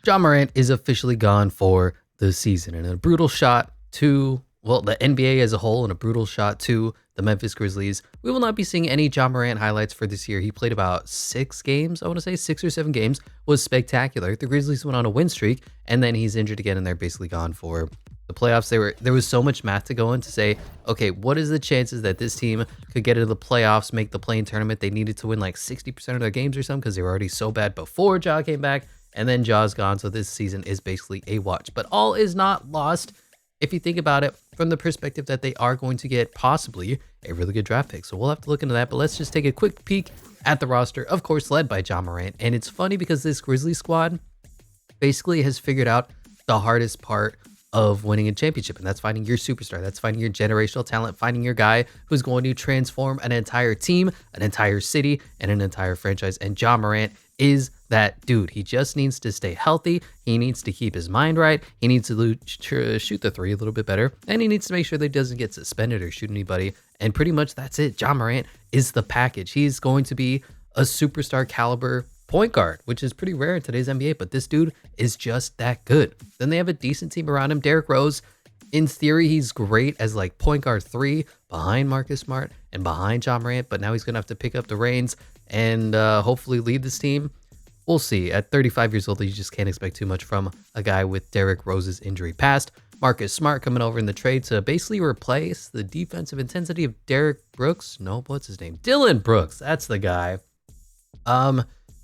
Ja Morant is officially gone for the season in a brutal shot to, well, the NBA as a whole, and a brutal shot to the Memphis Grizzlies. We will not be seeing any Ja Morant highlights for this year. He played about 6 games, I want to say 6 or 7 games, was spectacular. The Grizzlies went on a win streak, and then he's injured again, and they're basically gone for the playoffs. There was so much math to go in to say, okay, what is the chances that this team could get into the playoffs, make the play-in tournament? They needed to win like 60% of their games or something because they were already so bad before Ja came back. And then Ja's gone, so this season is basically a watch. But all is not lost if you think about it from the perspective that they are going to get possibly a really good draft pick. So we'll have to look into that. But let's just take a quick peek at the roster, of course, led by Ja Morant. And it's funny because this Grizzlies squad basically has figured out the hardest part of winning a championship, and that's finding your superstar. That's finding your generational talent, finding your guy who's going to transform an entire team, an entire city, and an entire franchise. And Ja Morant is that dude. He just needs to stay healthy. He needs to keep his mind right. He needs to shoot the three a little bit better, and he needs to make sure that he doesn't get suspended or shoot anybody. And pretty much that's it. Ja Morant is the package. He's going to be a superstar caliber point guard, which is pretty rare in today's NBA, but this dude is just that good. Then they have a decent team around him. Derrick Rose, in theory, he's great as like point guard 3 behind Marcus Smart and behind Ja Morant, but now he's going to have to pick up the reins and hopefully lead this team. We'll see. At 35 years old, you just can't expect too much from a guy with Derrick Rose's injury past. Marcus Smart coming over in the trade to basically replace the defensive intensity of Derrick Brooks. No, what's his name? Dillon Brooks. That's the guy.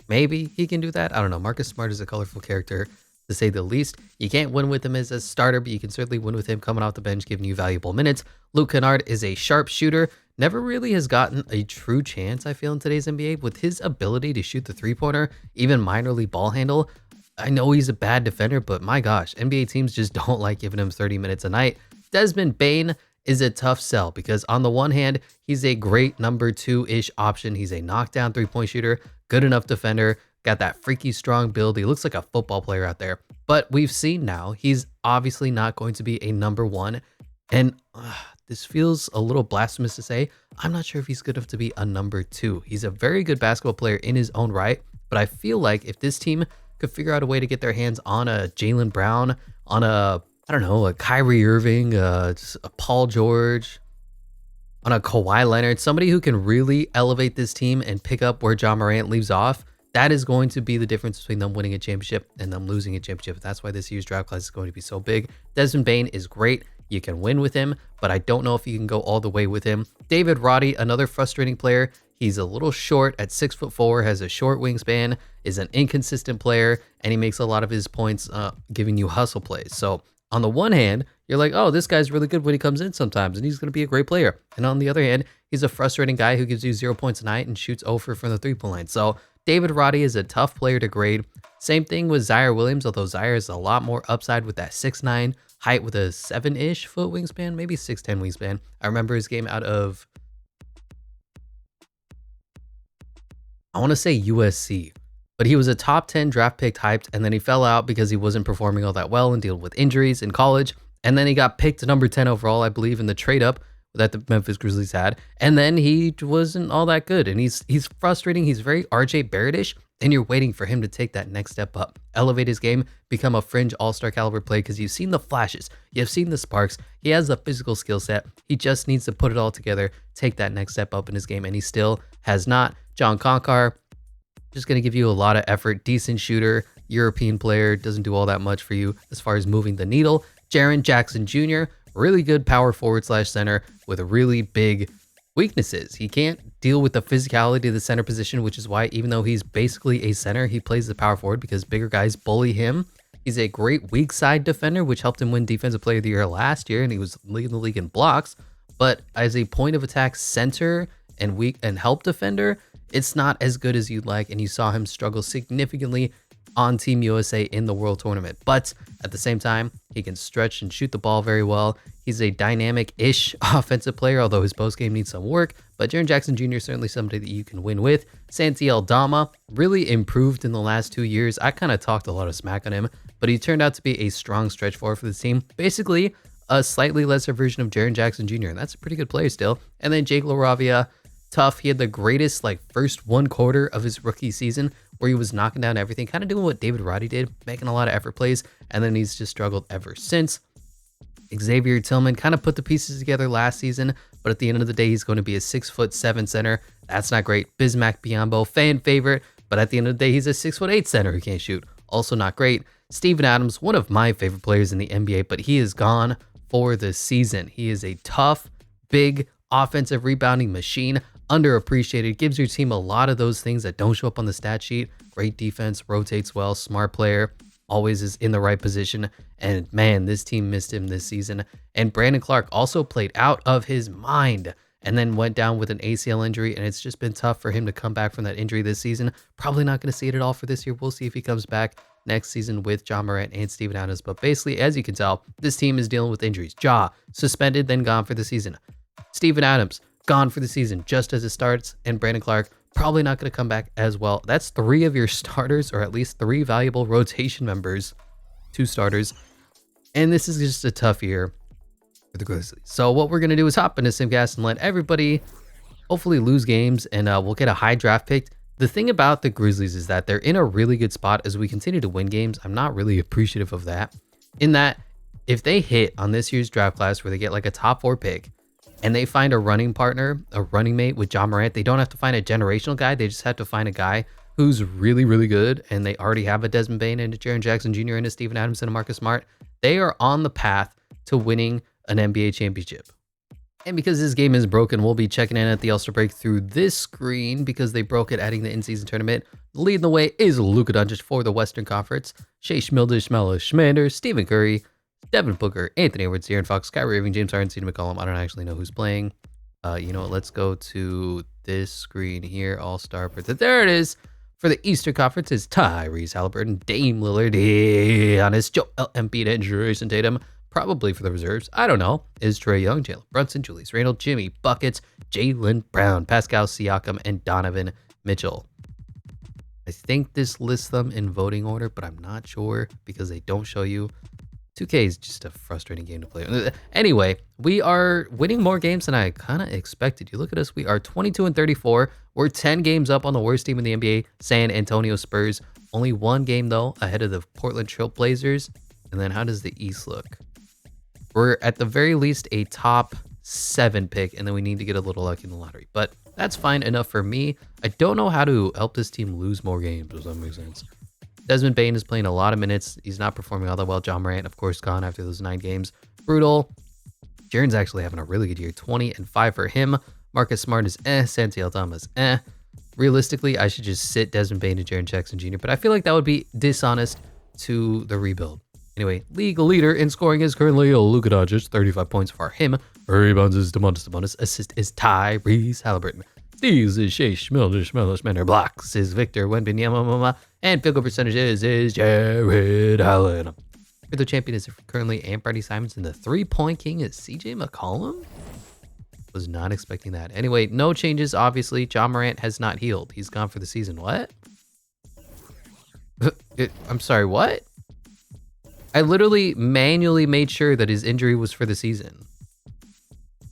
Maybe he can do that. I don't know. Marcus Smart is a colorful character, to say the least. You can't win with him as a starter, but you can certainly win with him coming off the bench, giving you valuable minutes. Luke Kennard is a sharp shooter. Never really has gotten a true chance, I feel, in today's NBA. With his ability to shoot the three-pointer, even minorly ball handle, I know he's a bad defender, but my gosh, NBA teams just don't like giving him 30 minutes a night. Desmond Bane is a tough sell because on the one hand, he's a great number 2-ish option. He's a knockdown three-point shooter, good enough defender, got that freaky strong build. He looks like a football player out there. But we've seen now he's obviously not going to be a number 1. And this feels a little blasphemous to say. I'm not sure if he's good enough to be a number 2. He's a very good basketball player in his own right. But I feel like if this team could figure out a way to get their hands on a Jaylen Brown, on a, I don't know, a Kyrie Irving, a Paul George, on a Kawhi Leonard, somebody who can really elevate this team and pick up where Ja Morant leaves off, that is going to be the difference between them winning a championship and them losing a championship. That's why this year's draft class is going to be so big. Desmond Bane is great. You can win with him, but I don't know if you can go all the way with him. David Roddy, another frustrating player. He's a little short at 6'4", has a short wingspan, is an inconsistent player, and he makes a lot of his points giving you hustle plays. So on the one hand, you're like, oh, this guy's really good when he comes in sometimes, and he's going to be a great player. And on the other hand, he's a frustrating guy who gives you 0 points a night and shoots over from the three-point line. So David Roddy is a tough player to grade. Same thing with Zaire Williams, although Zaire is a lot more upside with that 6'9", height with a 7-ish foot wingspan, maybe 6'10" wingspan. I remember his game out of, I want to say USC, but he was a top 10 draft pick hyped, and then he fell out because he wasn't performing all that well and dealing with injuries in college. And then he got picked number 10 overall, I believe, in the trade up that the Memphis Grizzlies had. And then he wasn't all that good. And he's frustrating. He's very RJ Barrett-ish, and you're waiting for him to take that next step up, elevate his game, become a fringe all-star caliber play, because you've seen the flashes, you've seen the sparks, he has the physical skill set, he just needs to put it all together, take that next step up in his game, and he still has not. John Concar, just going to give you a lot of effort, decent shooter, European player, doesn't do all that much for you as far as moving the needle. Jaren Jackson Jr., really good power forward / center with really big weaknesses. He can't deal with the physicality of the center position, which is why even though he's basically a center, he plays the power forward because bigger guys bully him. He's a great weak side defender, which helped him win Defensive Player of the Year last year, and he was leading the league in blocks. But as a point of attack center and weak and help defender, it's not as good as you'd like, and you saw him struggle significantly on Team USA in the World Tournament. But at the same time, he can stretch and shoot the ball very well. He's a dynamic-ish offensive player, although his postgame needs some work. But Jaren Jackson Jr. is certainly somebody that you can win with. Santi Aldama really improved in the last 2 years. I kind of talked a lot of smack on him, but he turned out to be a strong stretch forward for the team. Basically, a slightly lesser version of Jaren Jackson Jr., and that's a pretty good player still. And then Jake LaRavia, tough. He had the greatest first 1 quarter of his rookie season where he was knocking down everything, kind of doing what David Roddy did, making a lot of effort plays, and then he's just struggled ever since. Xavier Tillman kind of put the pieces together last season, but at the end of the day, he's going to be a 6'7" center. That's not great. Bismack Biyombo, fan favorite, but at the end of the day, he's a 6'8" center who can't shoot. Also not great. Steven Adams, one of my favorite players in the NBA, but he is gone for the season. He is a tough, big, offensive rebounding machine, underappreciated, gives your team a lot of those things that don't show up on the stat sheet. Great defense, rotates well, smart player, always is in the right position. And man, this team missed him this season. And Brandon Clark also played out of his mind and then went down with an ACL injury, and it's just been tough for him to come back from that injury this season. Probably not going to see it at all for this year. We'll see if he comes back next season with Ja Morant and Steven Adams. But basically, as you can tell, this team is dealing with injuries. Ja, suspended, then gone for the season. Steven Adams, gone for the season just as it starts. And Brandon Clark, probably not going to come back as well. That's 3 of your starters, or at least 3 valuable rotation members, 2 starters. And this is just a tough year for the Grizzlies. So what we're going to do is hop into Simcast and let everybody hopefully lose games, and we'll get a high draft pick. The thing about the Grizzlies is that they're in a really good spot as we continue to win games. I'm not really appreciative of that, in that if they hit on this year's draft class where they get like a top 4 pick and they find a running partner, a running mate with Ja Morant, they don't have to find a generational guy. They just have to find a guy who's really, really good. And they already have a Desmond Bane and a Jaren Jackson Jr. and a Steven Adams and a Marcus Smart. They are on the path to winning an NBA championship. And because this game is broken, we'll be checking in at the All-Star break through this screen because they broke it adding the in-season tournament. Leading the way is Luka Doncic for the Western Conference. Shea Schmildish, Melo Schmander, Stephen Curry, Devin Booker, Anthony Edwards, De'Aaron Fox, Kyrie Irving, James Harden, CJ McCollum. I don't actually know who's playing. You know what? Let's go to this screen here. All-Star break. There it is. For the Eastern Conference is Tyrese Halliburton, Dame Lillard, Giannis, Joel Embiid, and Jason Tatum. Probably for the reserves. I don't know. Is Trae Young, Jalen Brunson, Julius Randle, Jimmy Buckets, Jaylen Brown, Pascal Siakam, and Donovan Mitchell. I think this lists them in voting order, but I'm not sure because they don't show you. 2K is just a frustrating game to play. Anyway, we are winning more games than I kind of expected. You look at us, we are 22-34. We're 10 games up on the worst team in the NBA, San Antonio Spurs. Only 1 game, though, ahead of the Portland Trail Blazers. And then how does the East look? We're at the very least a top 7 pick, and then we need to get a little lucky in the lottery. But that's fine enough for me. I don't know how to help this team lose more games, does that make sense? Desmond Bane is playing a lot of minutes. He's not performing all that well. Ja Morant, of course, gone after those 9 games. Brutal. Jaren's actually having a really good year. 20-5 for him. Marcus Smart is Santi Aldama's Realistically, I should just sit Desmond Bane and Jaren Jackson Jr., but I feel like that would be dishonest to the rebuild. Anyway, league leader in scoring is currently Luka Doncic, 35 points for him. Rebounds is Domantas Sabonis. Assist is Tyrese Halliburton. Steals is Shea Schmildish. Blocks is Victor Wembanyama. And field goal percentage is Jared Allen. The champion is currently Anthony Simons, and the 3-point king is CJ McCollum. Was not expecting that. Anyway, no changes, obviously. Ja Morant has not healed. He's gone for the season. What? I'm sorry, what? I literally manually made sure that his injury was for the season.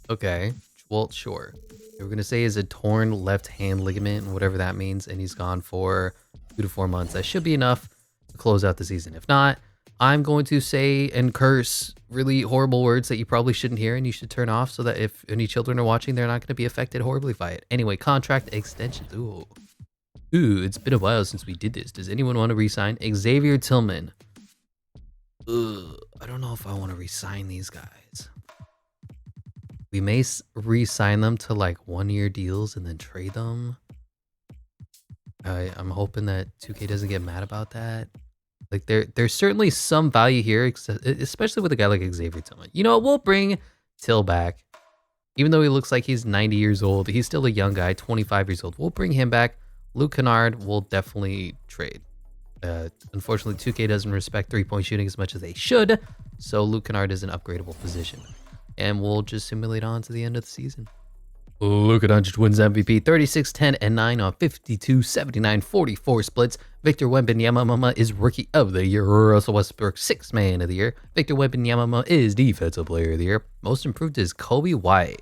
Okay, well, sure. We're going to say is a torn left hand ligament, whatever that means, and he's gone for 2 to 4 months. That should be enough to close out the season. If not, I'm going to say and curse really horrible words that you probably shouldn't hear and you should turn off so that if any children are watching, they're not going to be affected horribly by it. Anyway, contract extensions. Ooh, it's been a while since we did this. Does anyone want to re-sign? Xavier Tillman. I don't know if I want to re-sign these guys. We may re-sign them to like 1-year deals and then trade them. I'm hoping that 2K doesn't get mad about that. Like there's certainly some value here, especially with a guy like Xavier Tillman. You know, we'll bring Till back. Even though he looks like he's 90 years old, he's still a young guy, 25 years old. We'll bring him back. Luke Kennard will definitely trade. Unfortunately, 2K doesn't respect 3-point shooting as much as they should, so Luke Kennard is an upgradable position. And we'll just simulate on to the end of the season. Luka Doncic wins MVP, 36, 10, and 9 on 52, 79, 44 splits. Victor Wembanyama is Rookie of the Year. Russell Westbrook, 6th Man of the Year. Victor Wembanyama is Defensive Player of the Year. Most Improved is Kobe White.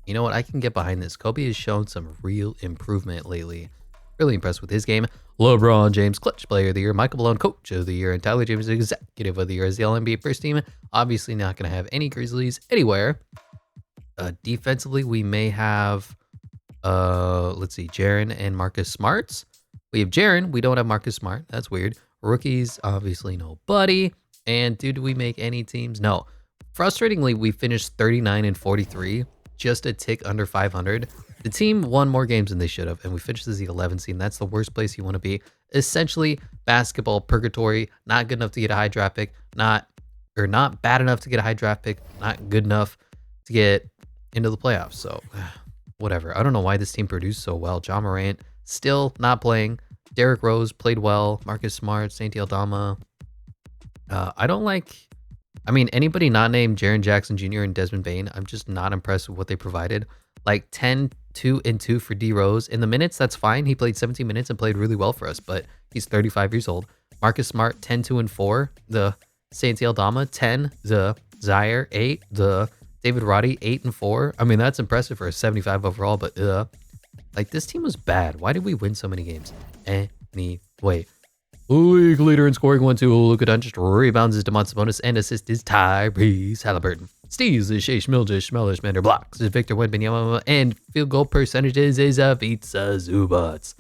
You know what? I can get behind this. Kobe has shown some real improvement lately. Really impressed with his game. LeBron James, Clutch Player of the Year. Michael Malone, Coach of the Year. And Tyler James, Executive of the Year as the All-NBA First Team. Obviously not going to have any Grizzlies anywhere. Defensively, we may have, let's see, Jaren and Marcus Smarts. We have Jaren. We don't have Marcus Smart. That's weird. Rookies, obviously nobody. And did we make any teams? No. Frustratingly, we finished 39 and 43, just a tick under 500. The team won more games than they should have, and we finished as the 11th seed. That's the worst place you want to be. Essentially, basketball purgatory. Not good enough to get a high draft pick. Not bad enough to get a high draft pick. Not good enough to get into the playoffs. So, whatever. I don't know why this team produced so well. John Morant still not playing. Derrick Rose played well. Marcus Smart, Santi Aldama. I don't like. I mean, anybody not named Jaren Jackson Jr. and Desmond Bane, I'm just not impressed with what they provided. Like 10, 2, and 2 for D Rose. In the minutes, that's fine. He played 17 minutes and played really well for us, but he's 35 years old. Marcus Smart, 10, 2, and 4. The Santi Aldama, 10. The Zaire, 8. The David Roddy, 8 and 4. I mean, that's impressive for a 75 overall, but like this team was bad. Why did we win so many games? Anyway. League leader in scoring 1-2. Luka Doncic rebounds is DeMont Sabonis and assist is Tyrese Halliburton. Steals is Shea Schmildish, Smellish, Mander blocks is Victor Wembanyama, and field goal percentages is Ivica Zubac.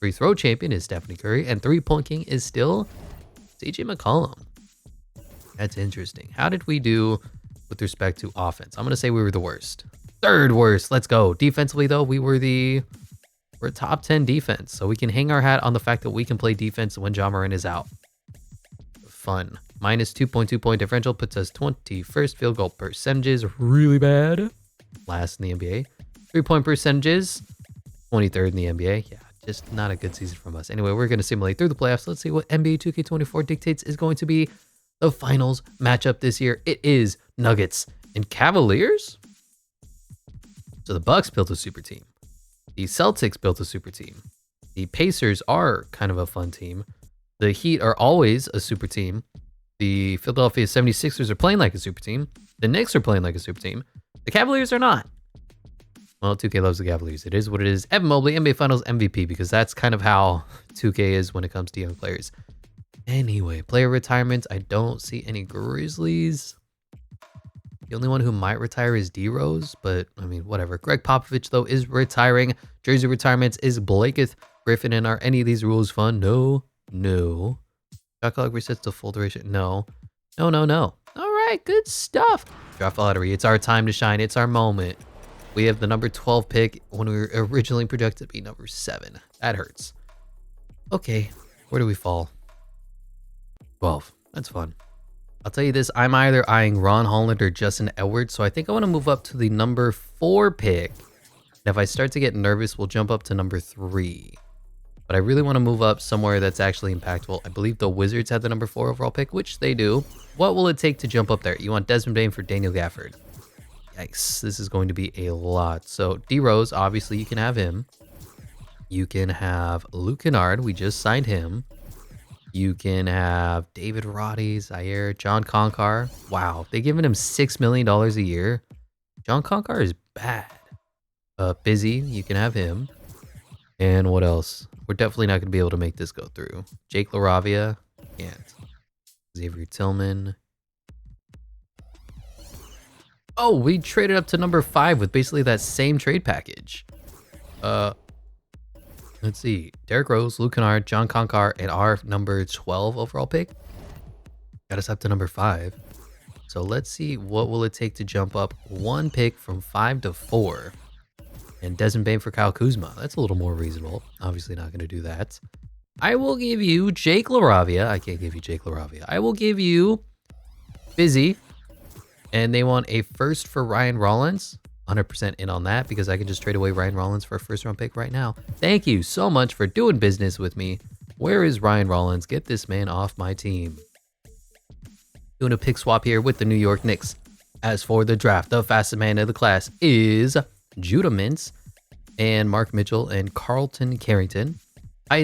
Free throw champion is Stephanie Curry, and 3-point king is still CJ McCollum. That's interesting. How did we do with respect to offense? I'm gonna say we were the worst. Third worst. Let's go. Defensively though, we're top 10 defense, so we can hang our hat on the fact that we can play defense when John Morant is out. Fun. Minus 2.2 point differential puts us 21st. Field goal percentages, really bad. Last in the NBA. 3-point percentages, 23rd in the NBA. Yeah, just not a good season from us. Anyway, we're going to simulate through the playoffs. Let's see what NBA 2K24 dictates is going to be the finals matchup this year. It is Nuggets and Cavaliers. So the Bucks built a super team. The Celtics built a super team. The Pacers are kind of a fun team. The Heat are always a super team. The Philadelphia 76ers are playing like a super team. The Knicks are playing like a super team. The Cavaliers are not. Well, 2K loves the Cavaliers. It is what it is. Evan Mobley, NBA Finals MVP, because that's kind of how 2K is when it comes to young players. Anyway, player retirements. I don't see any Grizzlies. The only one who might retire is D-Rose, but I mean, whatever. Greg Popovich, though, is retiring. Jersey retirements is Blaketh Griffin. And are any of these rules fun? No. Shot clock resets to full duration. No. All right, good stuff. Draft lottery. It's our time to shine. It's our moment. We have the number 12 pick when we were originally projected to be number 7. That hurts. Okay, where do we fall? 12. That's fun. I'll tell you this, I'm either eyeing Ron Holland or Justin Edwards, so I think I want to move up to the number 4 pick. And if I start to get nervous, we'll jump up to number 3. But I really want to move up somewhere that's actually impactful. I believe the Wizards had the number 4 overall pick, which they do. What will it take to jump up there? You want Desmond Bane for Daniel Gafford. Yikes, this is going to be a lot. So D-Rose, obviously you can have him. You can have Luke Kennard, we just signed him. You can have David Roddy, Zaire, John Concar. Wow, they're giving him $6 million a year. John Concar is bad. Busy, you can have him. And what else? We're definitely not going to be able to make this go through. Jake LaRavia, can't. Xavier Tillman. Oh, we traded up to number 5 with basically that same trade package. Let's see. Derrick Rose, Luke Kennard, John Concar, and our number 12 overall pick got us up to number 5. So let's see what will it take to jump up 1 pick from 5 to 4. And Desmond Bane for Kyle Kuzma. That's a little more reasonable. Obviously not going to do that. I will give you Jake LaRavia. I can't give you Jake LaRavia. I will give you Busy. And they want a first for Ryan Rollins. 100% in on that because I can just trade away Ryan Rollins for a first-round pick right now. Thank you so much for doing business with me. Where is Ryan Rollins? Get this man off my team. Doing a pick swap here with the New York Knicks. As for the draft, the fastest man of the class is Judah Mintz and Mark Mitchell and Carlton Carrington.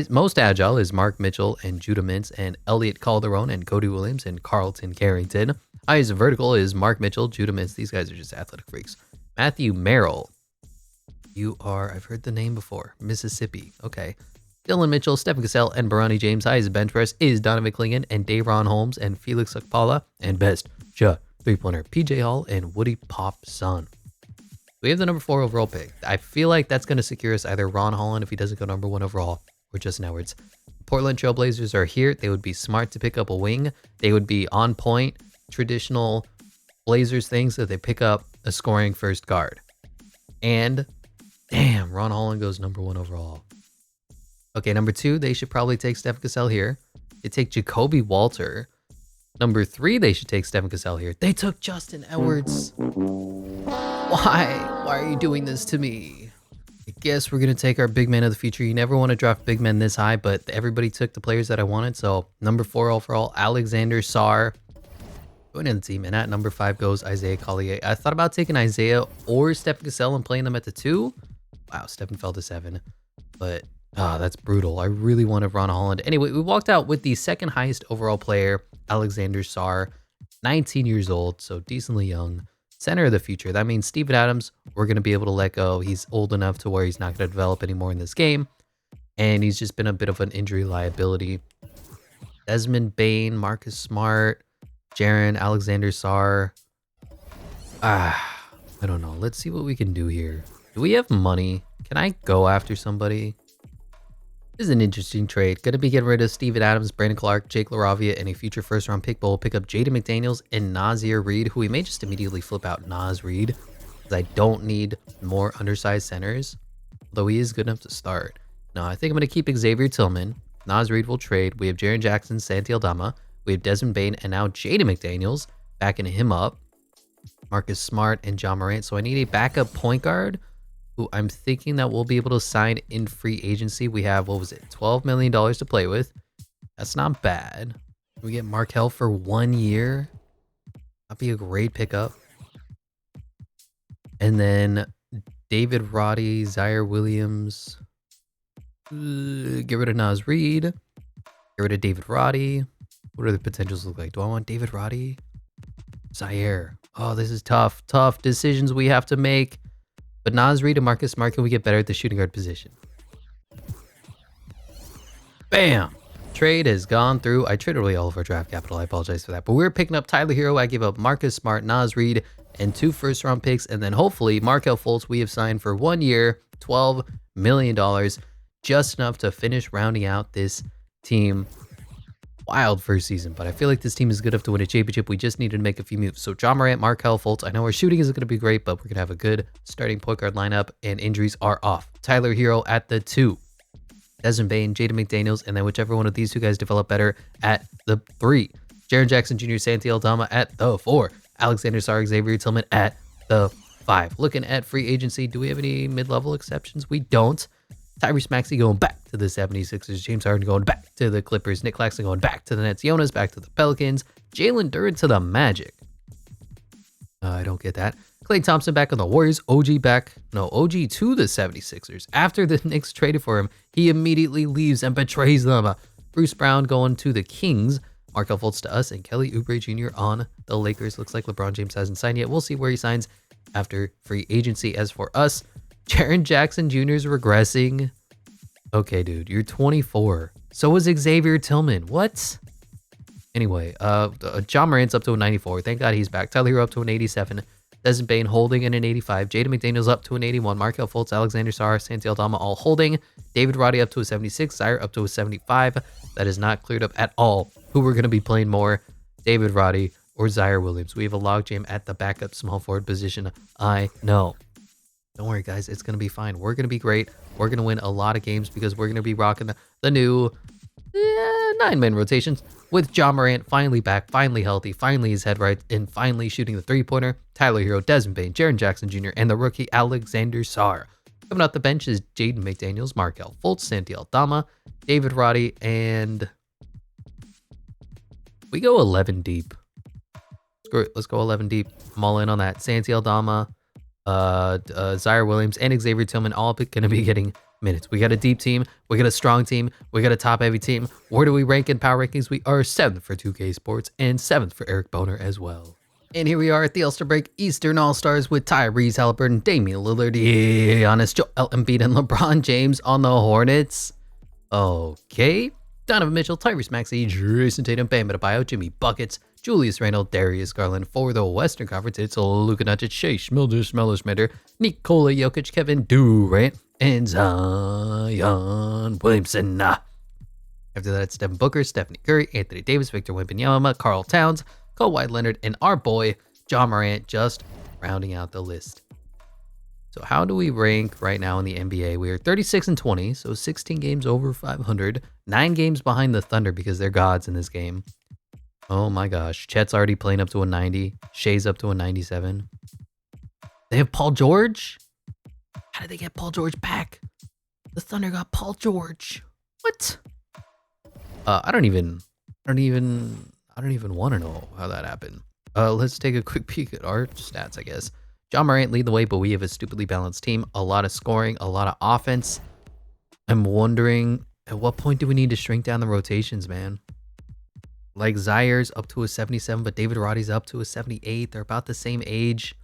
Most agile is Mark Mitchell and Judah Mintz and Elliot Calderon and Cody Williams and Carlton Carrington. Highest vertical is Mark Mitchell, Judah Mintz. These guys are just athletic freaks. Matthew Merrill. You are, I've heard the name before. Mississippi. Okay. Dylan Mitchell, Stephen Cassell, and Barani James. Highest bench press is Donovan Clingan and Dayron Holmes and Felix Okpala. And best three-pointer PJ Hall and Woody Popson. We have the number 4 overall pick. I feel like that's going to secure us either Ron Holland if he doesn't go number 1 overall or Justin Edwards. Portland Trailblazers are here. They would be smart to pick up a wing. They would be on point, traditional Blazers things that they pick up a scoring first guard. And damn, Ron Holland goes number 1 overall. Okay, number 2, they should probably take Stephen Cassell here. They take Jacoby Walter. Number 3, they should take Stephen Cassell here. They took Justin Edwards. Why? Why are you doing this to me? I guess we're going to take our big man of the future. You never want to draft big men this high, but everybody took the players that I wanted. So number 4 overall, Alexander Sarr. Going in the team. And at number 5 goes Isaiah Collier. I thought about taking Isaiah or Stephen Cassell and playing them at the 2. Wow, Stephen fell to 7. But that's brutal. I really wanted Ron Holland. Anyway, we walked out with the second highest overall player, Alexander Sarr, 19 years old, so decently young. Center of the future. That means Steven Adams, we're going to be able to let go. He's old enough to where he's not going to develop anymore in this game. And he's just been a bit of an injury liability. Desmond Bane, Marcus Smart, Jaren, Alexander Sarr. I don't know. Let's see what we can do here. Do we have money? Can I go after somebody? This is an interesting trade. Going to be getting rid of Steven Adams, Brandon Clark, Jake LaRavia, and a future first-round pick. But we'll pick up Jaden McDaniels and Nazir Reed, who we may just immediately flip out Naz Reed, because I don't need more undersized centers, although he is good enough to start. No, I think I'm going to keep Xavier Tillman. Naz Reed will trade. We have Jaren Jackson, Santi Aldama. We have Desmond Bane, and now Jaden McDaniels, backing him up. Marcus Smart and John Morant. So I need a backup point guard, who I'm thinking that we'll be able to sign in free agency. We have, what was it, $12 million to play with. That's not bad. We get Markelle for 1 year. That'd be a great pickup. And then David Roddy, Zaire Williams. Get rid of Naz Reed. Get rid of David Roddy. What do the potentials look like? Do I want David Roddy? Zaire. Oh, this is tough. Tough decisions we have to make. But Naz Reed and Marcus Smart, can we get better at the shooting guard position? Bam! Trade has gone through. I traded away all of our draft capital. I apologize for that. But we're picking up Tyler Hero. I gave up Marcus Smart, Naz Reed, and 2 first-round picks. And then hopefully Markelle Fultz we have signed for 1 year, $12 million. Just enough to finish rounding out this team. Wild first season, but I feel like this team is good enough to win a championship. We just needed to make a few moves. So John Morant, Markelle Fultz. I know our shooting isn't going to be great, but we're going to have a good starting point guard lineup, and injuries are off. Tyler Hero at the 2. Desmond Bane, Jaden McDaniels, and then whichever one of these 2 guys develop better at the 3. Jaren Jackson Jr., Santi Aldama at the 4. Alexander Sarr, Xavier Tillman at the 5. Looking at free agency, do we have any mid-level exceptions? We don't. Tyrese Maxey going back to the 76ers. James Harden going back to the Clippers. Nick Claxton going back to the Nets. Jonas back to the Pelicans. Jalen Duren to the Magic. I don't get that. Klay Thompson back on the Warriors. OG back. No, OG to the 76ers. After the Knicks traded for him, he immediately leaves and betrays them. Bruce Brown going to the Kings. Markelle Fultz to us. And Kelly Oubre Jr. on the Lakers. Looks like LeBron James hasn't signed yet. We'll see where he signs after free agency. As for us, Jaren Jackson Jr. is regressing. Okay, dude, you're 24. So is Xavier Tillman. What? Anyway, John Morant's up to a 94. Thank God he's back. Tyler Hero up to an 87. Desmond Bane holding in an 85. Jaden McDaniels up to an 81. Markelle Fultz, Alexander Sarr, Santi Aldama all holding. David Roddy up to a 76. Zaire up to a 75. That is not cleared up at all who we're going to be playing more, David Roddy or Zaire Williams. We have a logjam at the backup small forward position. I know. Don't worry, guys. It's going to be fine. We're going to be great. We're going to win a lot of games because we're going to be rocking the new 9-man rotations with John Morant finally back, finally healthy, finally his head right, and finally shooting the three-pointer. Tyler Hero, Desmond Bane, Jaren Jackson Jr., and the rookie Alexander Sarr. Coming off the bench is Jaden McDaniels, Markelle Fultz, Santi Aldama, David Roddy, and we go 11 deep. Screw it. Let's go 11 deep. I'm all in on that. Santi Aldama, Zaire Williams, and Xavier Tillman all going to be getting minutes. We got a deep team. We got a strong team. We got a top-heavy team. Where do we rank in power rankings? We are 7th for 2K Sports and 7th for Eric Boner as well. And here we are at the All-Star break Eastern All-Stars with Tyrese Halliburton, Damian Lillard, Giannis, Joel Embiid, and LeBron James on the Hornets. Okay. Donovan Mitchell, Tyrese Maxey, Jason Tatum, Bam Adebayo, Jimmy Buckets, Julius Randle, Darius Garland. For the Western Conference, it's Luka Doncic, Shea Schmilder, Nikola Jokic, Kevin Durant, and Zion Williamson. After that, it's Devin Booker, Stephanie Curry, Anthony Davis, Victor Wembanyama, Karl Towns, Kawhi Leonard, and our boy, Ja Morant, just rounding out the list. So how do we rank right now in the NBA? We are 36-20, so 16 games over 500, 9 games behind the Thunder because they're gods in this game. Oh my gosh, Chet's already playing up to a 90, Shea's up to a 97. They have Paul George? How did they get Paul George back? The Thunder got Paul George. What? I don't even want to know how that happened. Let's take a quick peek at our stats, I guess. Ja Morant lead the way, but we have a stupidly balanced team. A lot of scoring, a lot of offense. I'm wondering, at what point do we need to shrink down the rotations, man? Like, Zaire's up to a 77, but David Roddy's up to a 78. They're about the same age.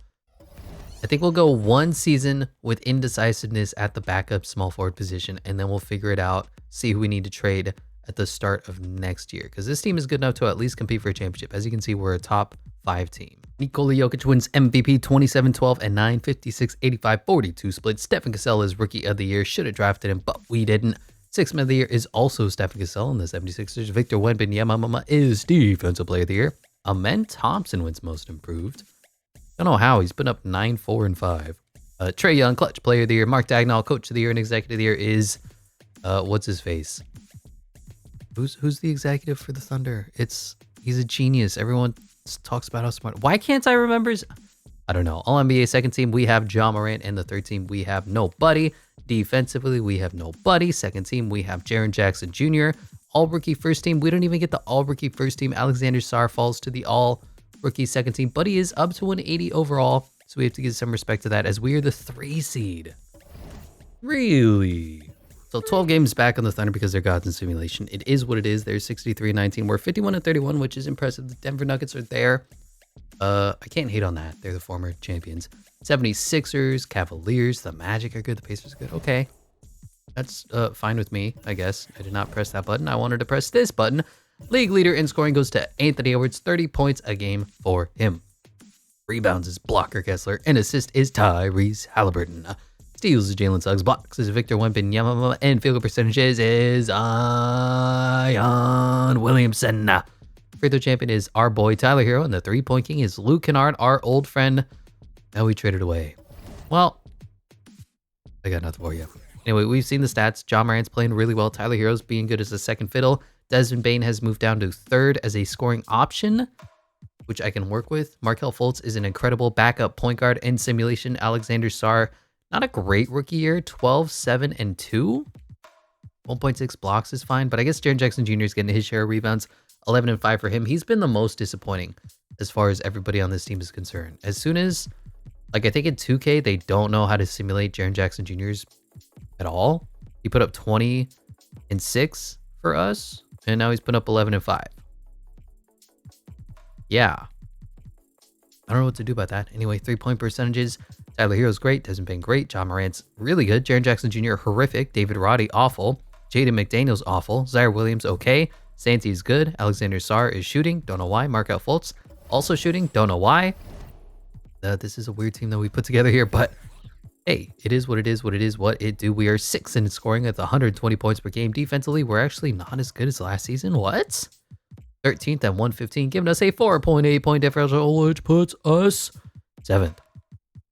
I think we'll go one season with indecisiveness at the backup small forward position, and then we'll figure it out, see who we need to trade at the start of next year. Because this team is good enough to at least compete for a championship. As you can see, we're a top 5 team. Nikola Jokic wins MVP 27-12 and 9, 56-85, 42 split. Stephen Cassell is Rookie of the Year. Should have drafted him, but we didn't. Sixth Man of the Year is also Stephen Cassell in the 76ers. Victor Wembanyama is Defensive Player of the Year. Amen Thompson wins Most Improved. Don't know how. He's been up 9, 4, and 5. Trae Young, Clutch Player of the Year. Mark Dagnall, Coach of the Year and Executive of the Year is, what's his face? Who's the executive for the Thunder? He's a genius. Everyone talks about how smart. Why can't I remember? I don't know. All NBA second team, we have Ja Morant, and the third team, we have nobody. Defensively, we have nobody. Second team, we have Jaren Jackson Jr. All rookie first team, we don't even get the all rookie first team. Alexander Sarr falls to the all rookie second team, but he is up to an 80 overall, so we have to give some respect to that as we are the 3 seed. Really? So 12 games back on the Thunder because they're gods in simulation. It is what it is. They're 63-19. We're 51-31, which is impressive. The Denver Nuggets are there. I can't hate on that. They're the former champions. 76ers, Cavaliers, the Magic are good. The Pacers are good. Okay. That's fine with me, I guess. I did not press that button. I wanted to press this button. League leader in scoring goes to Anthony Edwards. 30 points a game for him. Rebounds is Blocker Kessler. And assist is Tyrese Halliburton. Steals is Jalen Suggs. Blocks is Victor Wembanyama. And field goal percentages is Zion Williamson. Free throw champion is our boy Tyler Hero. And the 3-point king is Luke Kennard, our old friend. Now we traded away. Well, I got nothing for you. Anyway, we've seen the stats. Ja Morant's playing really well. Tyler Hero's being good as a second fiddle. Desmond Bane has moved down to 3rd as a scoring option, which I can work with. Markelle Fultz is an incredible backup point guard in simulation. Alexander Sarr, not a great rookie year. 12, 7, and 2. 1.6 blocks is fine, but I guess Jaren Jackson Jr. is getting his share of rebounds. 11 and 5 for him. He's been the most disappointing as far as everybody on this team is concerned. As soon as, like, I think in 2K, they don't know how to simulate Jaren Jackson Jr.'s at all. He put up 20 and 6 for us, and now he's put up 11 and 5. Yeah. I don't know what to do about that. Anyway, 3-point percentages. Tyler Hero's great. Desmond Bane great. Ja Morant's really good. Jaren Jackson Jr. horrific. David Roddy awful. Jaden McDaniels awful. Zaire Williams okay. Santi's good. Alexander Sarr is shooting. Don't know why. Markelle Fultz also shooting. Don't know why. This is a weird team that we put together here, but hey, it is what it is, what it is, what it do. We are 6th in scoring at 120 points per game. Defensively, we're actually not as good as last season. What? 13th at 115, giving us a 4.8 point differential, which puts us 7th.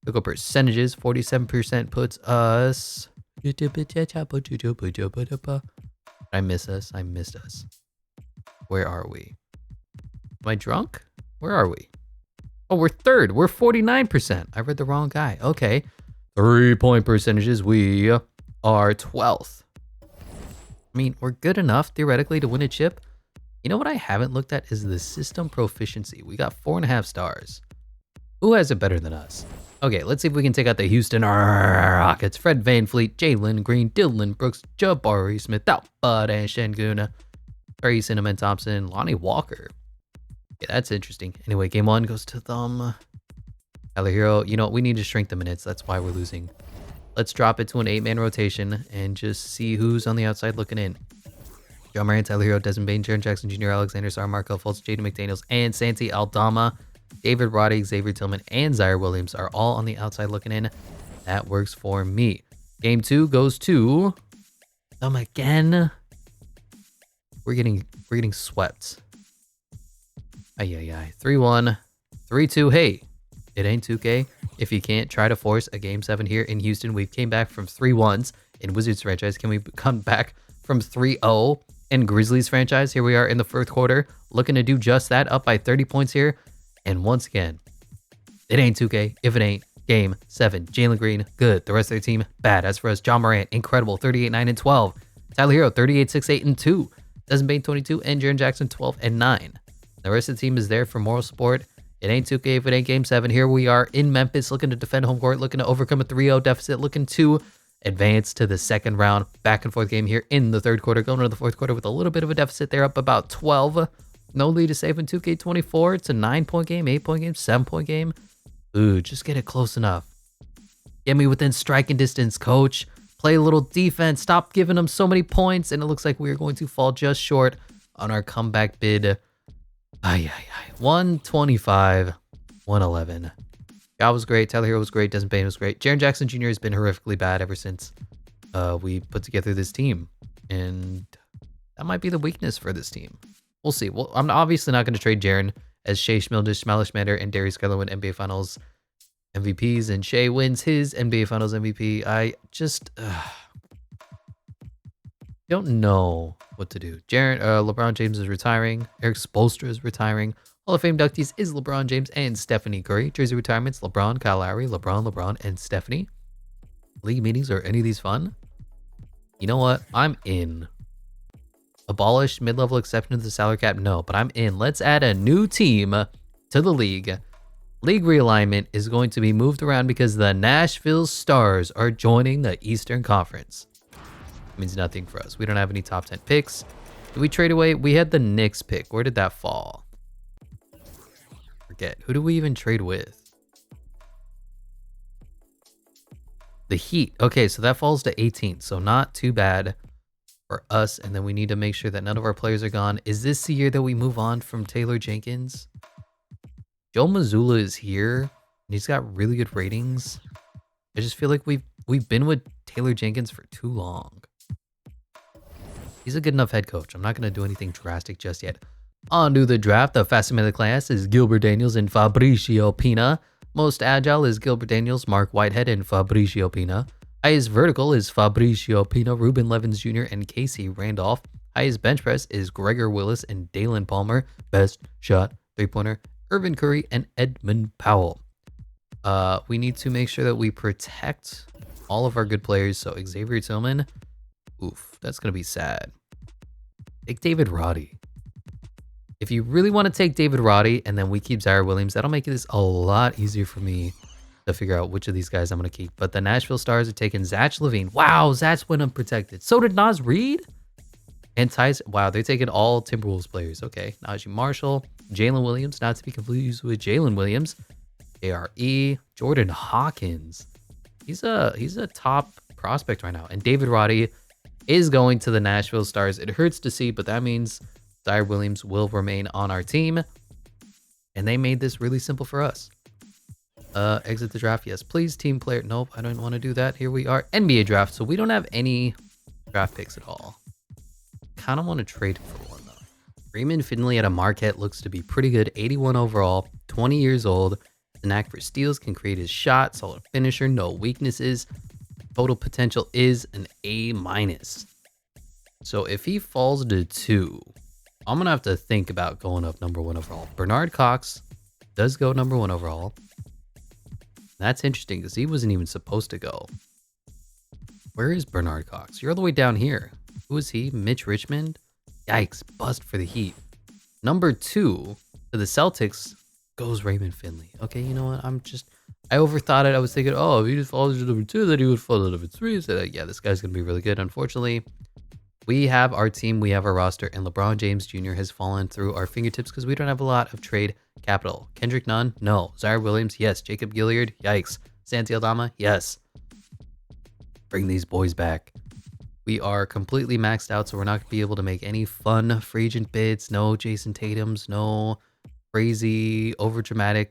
Field goal percentages, 47% puts us. I miss us. I missed us. Where are we? Am I drunk? Where are we? Oh, we're 3rd. We're 49%. I read the wrong guy. Okay. 3-point percentages. We are 12th. I mean, we're good enough theoretically to win a chip. You know what I haven't looked at is the system proficiency. We got 4.5 stars. Who has it better than us? Okay, let's see if we can take out the Houston Rockets. Fred VanVleet, Jalen Green, Dylan Brooks, Jabari Smith, Albert Sengun, Trey Cinnamon Thompson, Lonnie Walker. Yeah, that's interesting. Anyway, game 1 goes to them. Tyler Hero, you know, we need to shrink the minutes. That's why we're losing. Let's drop it to an 8-man rotation and just see who's on the outside looking in. John Morant, Tyler Hero, Desmond Bain, Jaren Jackson Jr., Alexander Sarr, Markel Fultz, Jaden McDaniels, and Santi Aldama. David Roddy, Xavier Tillman, and Zaire Williams are all on the outside looking in. That works for me. Game 2 goes to them again. We're getting swept. Ay. 3-1, 3-2. Hey, it ain't 2K. If you can't try to force a Game 7 here in Houston, we came back from 3-1s in Wizards franchise. Can we come back from 3-0 in Grizzlies franchise? Here we are in the fourth quarter, looking to do just that, up by 30 points here. And once again, it ain't 2K if it ain't Game 7. Jalen Green, good. The rest of their team, bad. As for us, John Morant, incredible, 38, 9, and 12. Tyler Hero, 38, 6, 8, and 2. Desmond Bain, 22, and Jaren Jackson, 12, and 9. The rest of the team is there for moral support. It ain't 2K if it ain't Game 7. Here we are in Memphis, looking to defend home court, looking to overcome a 3-0 deficit, looking to advance to the second round. Back and forth game here in the third quarter, going into the fourth quarter with a little bit of a deficit. They're up about 12. No lead to save in 2K24. It's a 9-point game, 8-point game, 7-point game. Ooh, just get it close enough. Get me within striking distance, coach. Play a little defense. Stop giving them so many points. And it looks like we are going to fall just short on our comeback bid. 125, 111. God was great. Tyler Hero was great. Desmond Bain was great. Jaren Jackson Jr. has been horrifically bad ever since we put together this team. And that might be the weakness for this team. We'll see. Well, I'm obviously not going to trade Jaren as Shea Schmildish, Malishmander, and Darius Garland win NBA Finals MVPs, and Shea wins his NBA Finals MVP. I just don't know what to do. LeBron James is retiring. Eric Spoelstra is retiring. Hall of Fame inductees is LeBron James and Stephanie Curry. Jersey retirements, LeBron, Kyle Lowry, LeBron, and Stephanie. League meetings, are any of these fun? You know what? I'm in. Abolish mid-level exception to the salary cap? No, but I'm in. Let's add a new team to the league. League realignment is going to be moved around because the Nashville Stars are joining the Eastern Conference. It means nothing for us. We don't have any top 10 picks. Did we trade away? We had the Knicks pick. Where did that fall? Forget. Who do we even trade with? The Heat. Okay, so that falls to 18th. So not too bad for us. And then we need to make sure that none of our players are gone. Is this the year that we move on from Taylor Jenkins? Joe Mazzulla is here, and he's got really good ratings. I just feel like we've been with Taylor Jenkins for too long. He's a good enough head coach. I'm not going to do anything drastic just yet. On to the draft. The fastest man of the class is Gilbert Daniels and Fabricio Pina. Most agile is Gilbert Daniels, Mark Whitehead, and Fabricio Pina. Highest vertical is Fabricio Pina, Ruben Levins Jr., and Casey Randolph. Highest bench press is Gregor Willis and Dalen Palmer. Best shot, three-pointer, Irvin Curry, and Edmund Powell. We need to make sure that we protect all of our good players. So Xavier Tillman, oof, that's going to be sad. Take David Roddy. If you really want to take David Roddy and then we keep Zaire Williams, that'll make this a lot easier for me to figure out which of these guys I'm going to keep. But the Nashville Stars are taking Zach LaVine. Wow, Zach went unprotected. So did Naz Reid. And Tyson. Wow, they're taking all Timberwolves players. Okay, Najee Marshall, Jalen Williams, not to be confused with Jalen Williams, ARE, Jordan Hawkins. He's a top prospect right now. And David Roddy is going to the Nashville Stars. It hurts to see, but that means Zaire Williams will remain on our team. And they made this really simple for us. Exit the draft. Yes, please. Team player. Nope, I don't want to do that. Here we are. NBA draft. So we don't have any draft picks at all. Kind of want to trade for one, though. Raymond Finley at a Marquette looks to be pretty good. 81 overall, 20 years old. The knack for steals, can create his shot. Solid finisher, no weaknesses. Total potential is an A-. So if he falls to 2, I'm going to have to think about going up number 1 overall. Bernard Cox does go number 1 overall. That's interesting because he wasn't even supposed to go. Where is Bernard Cox? You're all the way down here. Who is he? Mitch Richmond? Yikes, bust for the Heat. Number 2 to the Celtics goes Raymond Finley. Okay, you know what? I overthought it. I was thinking, oh, if he just falls to number 2, then he would fall to number 3. So yeah, this guy's going to be really good. Unfortunately, we have our team, we have our roster, and LeBron James Jr. has fallen through our fingertips because we don't have a lot of trade capital. Kendrick Nunn? No. Zaire Williams? Yes. Jacob Gilyard? Yikes. Santi Aldama? Yes. Bring these boys back. We are completely maxed out, so we're not going to be able to make any fun free agent bids. No Jason Tatums, no crazy, overdramatic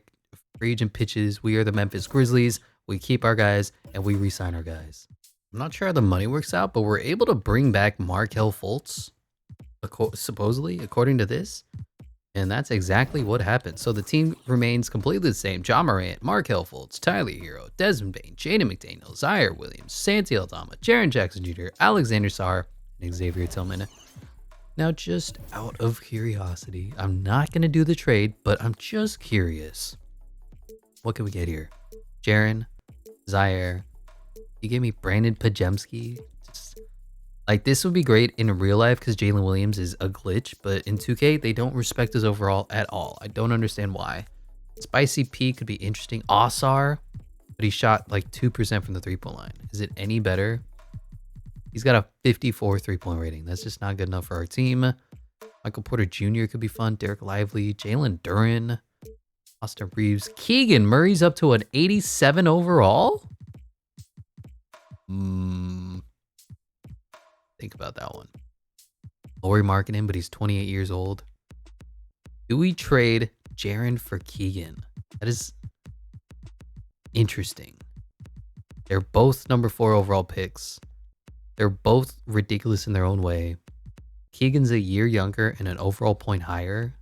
free agent pitches. We are the Memphis Grizzlies. We keep our guys, and we re-sign our guys. I'm not sure how the money works out, but we're able to bring back Markelle Fultz, supposedly, according to this. And that's exactly what happened. So the team remains completely the same. Ja Morant, Markelle Fultz, Tyler Hero, Desmond Bane, Jaden McDaniels, Zaire Williams, Santi Aldama, Jaren Jackson Jr., Alexander Sarr, and Xavier Tillman. Now, just out of curiosity, I'm not going to do the trade, but I'm just curious. What can we get here? Jaren, Zaire. You gave me Brandon Pajemski. Like, this would be great in real life because Jalen Williams is a glitch, but in 2K, they don't respect his overall at all. I don't understand why. Spicy P could be interesting. Osar, but he shot like 2% from the three-point line. Is it any better? He's got a 54 three-point rating. That's just not good enough for our team. Michael Porter Jr. could be fun. Derek Lively, Jalen Duren, Austin Reeves. Keegan Murray's up to an 87 overall? Think about that one. Lauri Markkanen, but he's 28 years old. Do we trade Jaren for Keegan? That is interesting. They're both number 4 overall picks. They're both ridiculous in their own way. Keegan's a year younger and an overall point higher.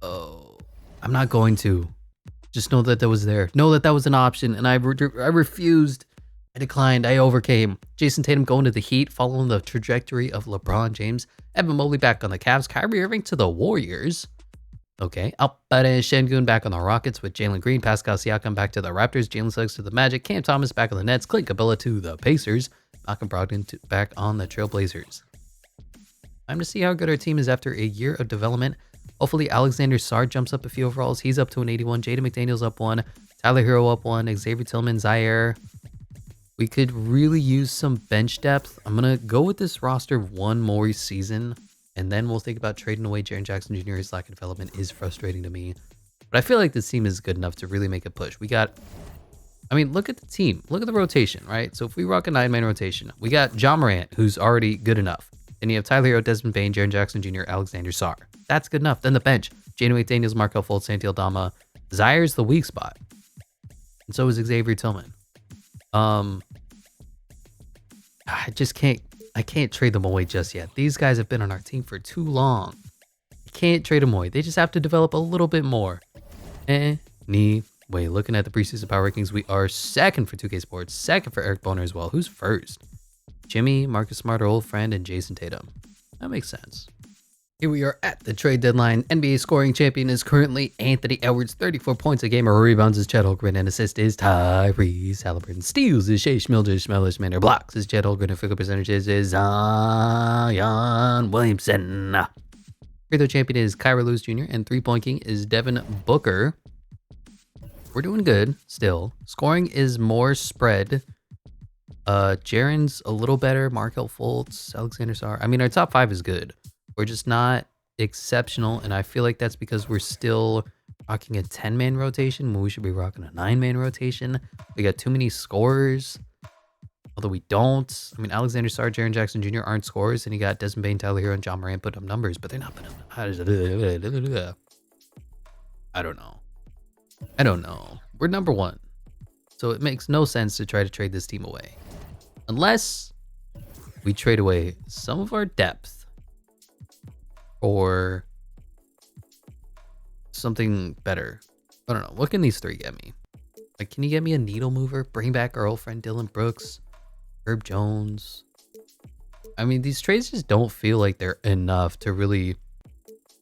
Oh, I'm not going to. Just know that that was there. Know that that was an option, and I refused. I declined. I overcame. Jason Tatum going to the Heat, following the trajectory of LeBron James. Evan Mobley back on the Cavs. Kyrie Irving to the Warriors. Okay. Alperen Şengün back on the Rockets with Jalen Green. Pascal Siakam back to the Raptors. Jalen Suggs to the Magic. Cam Thomas back on the Nets. Clint Capella to the Pacers. Malcolm Brogdon back on the Trailblazers. Time to see how good our team is after a year of development. Hopefully Alexander Sarr jumps up a few overalls. He's up to an 81. Jaden McDaniels up 1. Tyler Hero up 1. Xavier Tillman, Zaire. We could really use some bench depth. I'm going to go with this roster one more season, and then we'll think about trading away Jaren Jackson Jr. His lack of development is frustrating to me. But I feel like this team is good enough to really make a push. We got, I mean, look at the team. Look at the rotation, right? So if we rock a 9-man rotation, we got Ja Morant, who's already good enough. Then you have Tyler Hero, Desmond Bane, Jaren Jackson Jr., Alexander Sarr. That's good enough. Then the bench, Jaden McDaniels, Markelle Fultz, Santi Aldama. Zaire's the weak spot. And so is Xavier Tillman. I just can't trade them away just yet. These guys have been on our team for too long. I can't trade them away. They just have to develop a little bit more. Anyway, looking at the preseason power rankings, we are second for 2K Sports, second for Eric Boner as well. Who's first? Jimmy, Marcus Smart, our old friend, and Jason Tatum. That makes sense. Here we are at the trade deadline. NBA scoring champion is currently Anthony Edwards, 34 points a game. Rebounds is Chet Holmgren, and assist is Tyrese Halliburton. Steals is Shea Schmilder. Blocks is Chet Holmgren, and field percentages is Zion Williamson. Free throw champion is Kyra Lewis Jr., and three-point king is Devin Booker. We're doing good still. Scoring is more spread. Jaren's a little better. Markelle Fultz, Alexander Sarr. I mean, our top 5 is good. We're just not exceptional, and I feel like that's because we're still rocking a 10-man rotation when we should be rocking a 9-man rotation. We got too many scorers, although we don't. I mean, Alexander Sarr, Jaren Jackson Jr. aren't scorers, and you got Desmond Bane, Tyler Hero, and Ja Morant put up numbers, but they're not putting up. I don't know. We're number 1, so it makes no sense to try to trade this team away. Unless we trade away some of our depth or something better. I don't know. What can these 3 get me? Like, can you get me a needle mover? Bring back our old friend Dylan Brooks, Herb Jones. I mean, these trades just don't feel like they're enough to really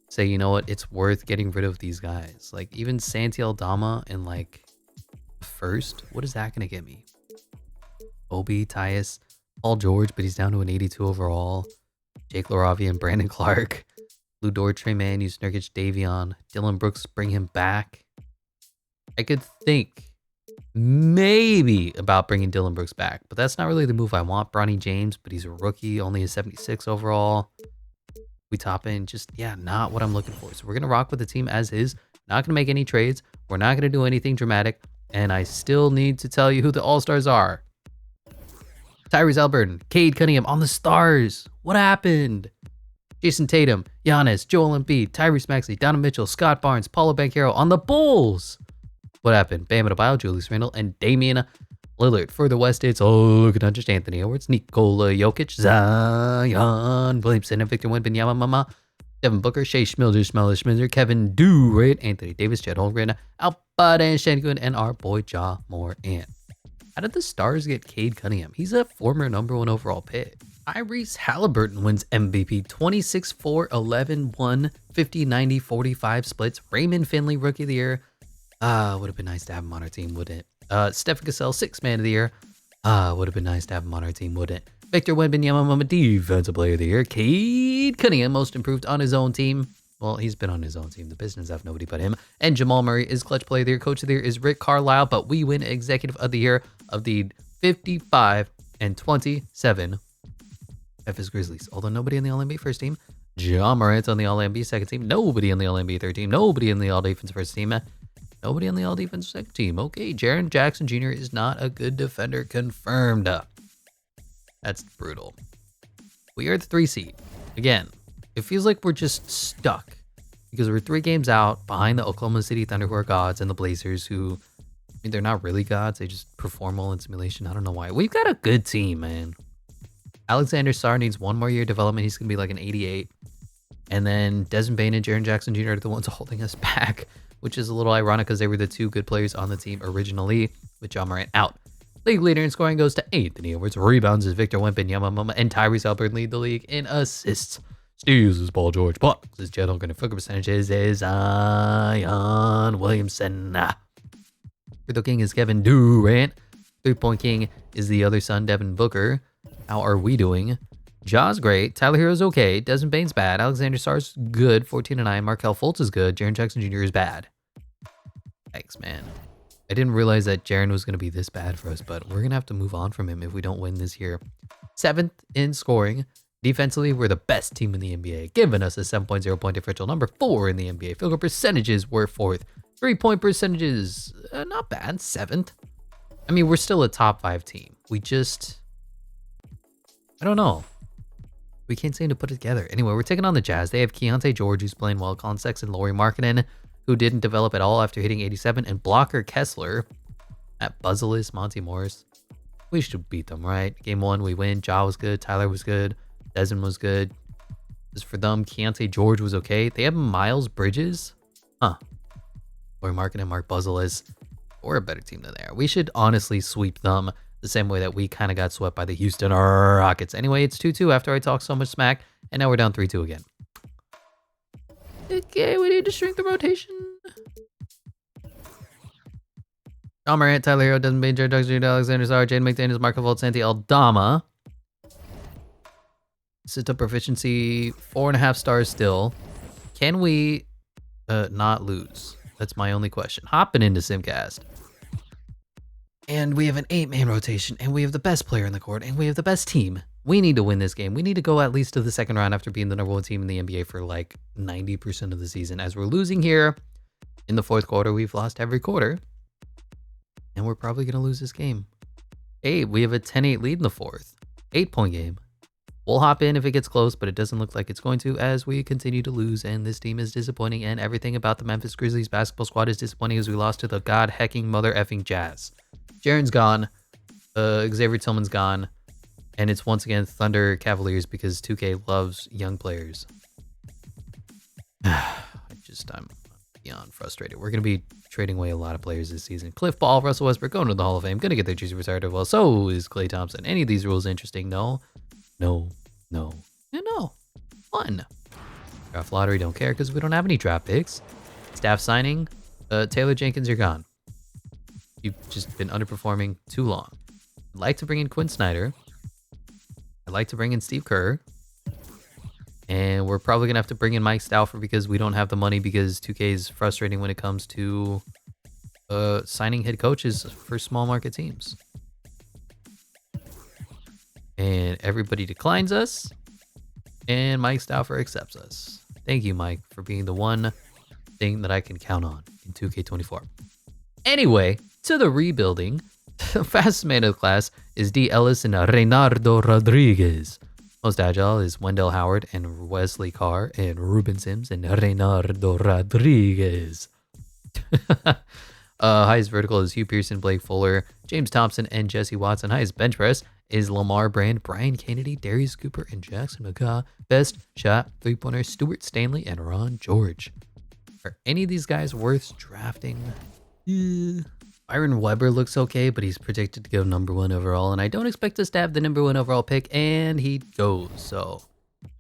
say, you know what, it's worth getting rid of these guys. Like, even Santi Aldama and like first, what is that going to get me? Obi, Tyus, Paul George, but he's down to an 82 overall. Jake LaRavia and Brandon Clark. Lou Dort, Trey Mann, Nurkic, Davion, Dylan Brooks, bring him back. I could think maybe about bringing Dylan Brooks back, but that's not really the move I want. Bronny James, but he's a rookie, only a 76 overall. We top in, just, yeah, not what I'm looking for. So we're going to rock with the team as is. Not going to make any trades. We're not going to do anything dramatic. And I still need to tell you who the All-Stars are. Tyrese Haliburton, Cade Cunningham on the Stars. What happened? Jason Tatum, Giannis, Joel Embiid, Tyrese Maxey, Donovan Mitchell, Scott Barnes, Paulo Banchero on the Bulls. What happened? Bam Adebayo, Julius Randle, and Damian Lillard. For the West, it's just Anthony Edwards, Nikola Jokic, Zion Williamson, and Victor Wembanyama, Devin Booker, Shea Schmilder, Kevin Durant, Anthony Davis, Chet Holmgren, Alperen Sengun, and our boy Ja Morant. How did the Stars get Cade Cunningham? He's a former #1 overall pick. Tyrese Haliburton wins MVP, 26-4, 11-1, 50-90, 45 splits. Raymond Finley, Rookie of the Year. Would have been nice to have him on our team, wouldn't it? Stephen Cassell, 6th Man of the Year. Would have been nice to have him on our team, wouldn't it? Victor Wembanyama, Defensive Player of the Year. Cade Cunningham, Most Improved on his own team. Well, he's been on his own team. The Pistons have nobody but him. And Jamal Murray is Clutch Player of the Year. Coach of the Year is Rick Carlisle, but we win Executive of the Year of the 55-27 Memphis Grizzlies. Although nobody in the All-NBA first team. Ja Morant on the All-NBA second team. Nobody in the All-NBA third team. Nobody in the All-Defense first team. Nobody on the All-Defense second team. Okay, Jaren Jackson Jr. is not a good defender. Confirmed. That's brutal. We are the 3 seed. Again, it feels like we're just stuck because we're 3 games out behind the Oklahoma City Thunder, who are gods, and the Blazers, who, I mean, they're not really gods. They just perform well in simulation. I don't know why. We've got a good team, man. Alexander Sarr needs 1 more year of development. He's going to be like an 88. And then Desmond Bane and Jaren Jackson Jr. are the ones holding us back, which is a little ironic because they were the 2 good players on the team originally, with Ja Morant out. League leader in scoring goes to Anthony Edwards. Rebounds is Victor Wembanyama, and Tyrese Haliburton lead the league in assists. Steals is Paul George. Blocks is Chet Holmgren. Field goal percentages is Zion Williamson. Free throw king is Kevin Durant. 3-point king is the other son, Devin Booker. How are we doing? Ja's great. Tyler Hero's okay. Desmond Bane's bad. Alexander Sarr's good. 14-9. Markelle Fultz is good. Jaren Jackson Jr. is bad. Thanks, man. I didn't realize that Jaren was going to be this bad for us, but we're going to have to move on from him if we don't win this year. 7th in scoring. Defensively, we're the best team in the NBA, giving us a 7.0 point differential. Number 4 in the NBA. Field goal percentages, we're 4th. 3-point percentages, not bad. 7th. I mean, we're still a top 5 team. We just, I don't know. We can't seem to put it together. Anyway, we're taking on the Jazz. They have Keontae George, who's playing well. Colin Sexton, Lauri Markkanen, who didn't develop at all after hitting 87. And Blocker Kessler at Buzzless, Monty Morris. We should beat them, right? Game 1, we win. Ja was good. Tyler was good. Desmond was good. Just for them, Keontae George was okay. They have Miles Bridges. Huh. Lauri Markkanen, Mark Buzzless. We're a better team than they are. We should honestly sweep them the same way that we kind of got swept by the Houston Rockets. Anyway, it's 2-2 after I talk so much smack, and now we're down 3-2 again. Okay, we need to shrink the rotation. Ja Morant, Tyler Hero, Desmond Bane, Jaren Jackson Jr., Alexander Sarr, Jaden McDaniels, Markelle Fultz, Santi Aldama. System proficiency, 4.5 stars still. Can we not lose? That's my only question. Hopping into Simcast. And we have an 8-man rotation, and we have the best player in the court, and we have the best team. We need to win this game. We need to go at least to the second round after being the #1 team in the NBA for like 90% of the season. As we're losing here in the 4th quarter, we've lost every quarter. And we're probably going to lose this game. Hey, we have a 10-8 lead in the 4th. 8-point game. We'll hop in if it gets close, but it doesn't look like it's going to as we continue to lose, and this team is disappointing, and everything about the Memphis Grizzlies basketball squad is disappointing as we lost to the god-hecking mother-effing Jazz. Jaren's gone. Xavier Tillman's gone. And it's once again Thunder Cavaliers because 2K loves young players. I'm beyond frustrated. We're going to be trading away a lot of players this season. Cliff Ball, Russell Westbrook going to the Hall of Fame. Going to get their jersey retired as well. So is Klay Thompson. Any of these rules interesting? No. Fun. Draft lottery, don't care because we don't have any draft picks. Staff signing. Taylor Jenkins, you're gone. You've just been underperforming too long. I'd like to bring in Quinn Snyder. I'd like to bring in Steve Kerr. And we're probably going to have to bring in Mike Stauffer because we don't have the money because 2K is frustrating when it comes to signing head coaches for small market teams. And everybody declines us. And Mike Stauffer accepts us. Thank you, Mike, for being the one thing that I can count on in 2K24. Anyway, to the rebuilding. The fastest man of the class is D. Ellis and Reynaldo Rodriguez. Most agile is Wendell Howard and Wesley Carr and Ruben Sims and Reynaldo Rodriguez. Highest vertical is Hugh Pearson, Blake Fuller, James Thompson, and Jesse Watson. Highest bench press is Lamar Brand, Brian Kennedy, Darius Cooper, and Jackson McCaw. Best shot three-pointer, Stuart Stanley and Ron George. Are any of these guys worth drafting? Byron Weber looks okay, but he's predicted to go #1 overall, and I don't expect us to have the #1 overall pick, and he goes. So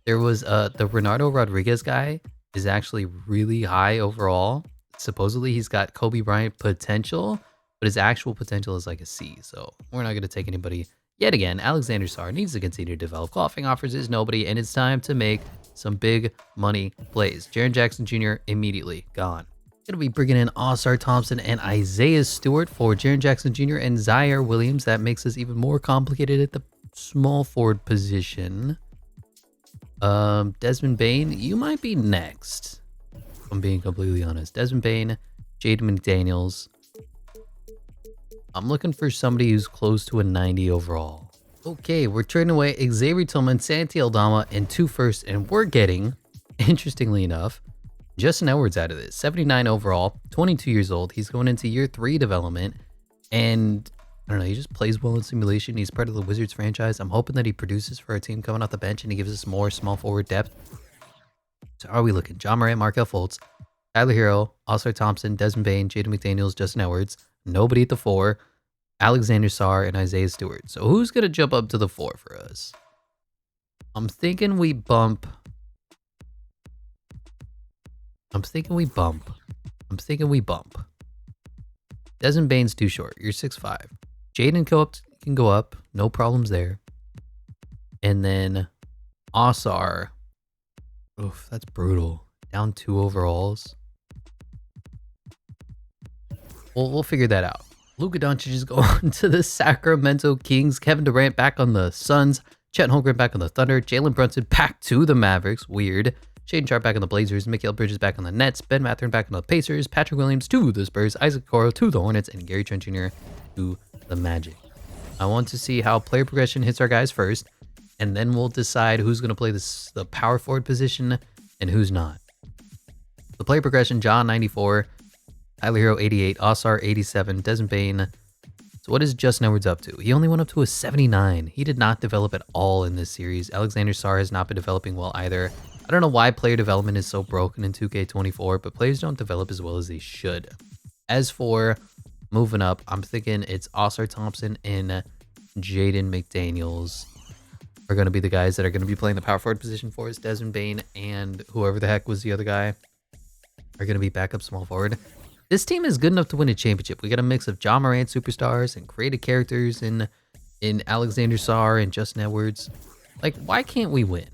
there was the Reynaldo Rodriguez guy is actually really high overall. Supposedly he's got Kobe Bryant potential, but his actual potential is like a C. So we're not going to take anybody yet again. Alexander Sarr needs to continue to develop. Qualifying offers is nobody, and it's time to make some big money plays. Jaren Jackson Jr. immediately gone. Gonna be bringing in Ausar Thompson and Isaiah Stewart for Jaren Jackson Jr. and Zaire Williams. That makes us even more complicated at the small forward position. Desmond Bane, you might be next. If I'm being completely honest. Desmond Bane, Jaden McDaniels. I'm looking for somebody who's close to a 90 overall. Okay, we're trading away Xavier Tillman, Santi Aldama, and 2 firsts, and we're getting, interestingly enough, Justin Edwards out of this. 79 overall, 22 years old. He's going into year 3 development, and I don't know, he just plays well in simulation. He's part of the Wizards franchise. I'm hoping that he produces for our team coming off the bench, and he gives us more small forward depth. So how are we looking? John Morant, Markelle Fultz, Tyler Hero, Ausar Thompson, Desmond Bane, Jaden McDaniels, Justin Edwards. Nobody at the 4. Alexander Sarr and Isaiah Stewart. So who's going to jump up to the 4 for us? I'm thinking we bump. Desmond Bane's too short. You're 6'5". Jaden can go up. No problems there. And then Ausar. Oof, that's brutal. Down 2 overalls. We'll figure that out. Luka Doncic is going to the Sacramento Kings. Kevin Durant back on the Suns. Chet Holmgren back on the Thunder. Jalen Brunson back to the Mavericks. Weird. Shaden Sharp back on the Blazers. Mikal Bridges back on the Nets. Ben Mathurin back on the Pacers. Patrick Williams to the Spurs. Isaac Okoro to the Hornets. And Gary Trent Jr. to the Magic. I want to see how player progression hits our guys first. And then we'll decide who's going to play the power forward position and who's not. The player progression, John 94. Tyler Hero 88, Ausar 87, Desmond Bane. So what is Justin Edwards up to? He only went up to a 79. He did not develop at all in this series. Alexander Sarr has not been developing well either. I don't know why player development is so broken in 2K24, but players don't develop as well as they should. As for moving up, I'm thinking it's Ausar Thompson and Jaden McDaniels are going to be the guys that are going to be playing the power forward position for us. Desmond Bane and whoever the heck was the other guy are going to be backup small forward. This team is good enough to win a championship. We got a mix of John Morant superstars and creative characters in Alexander Sarr and Justin Edwards. Like, why can't we win?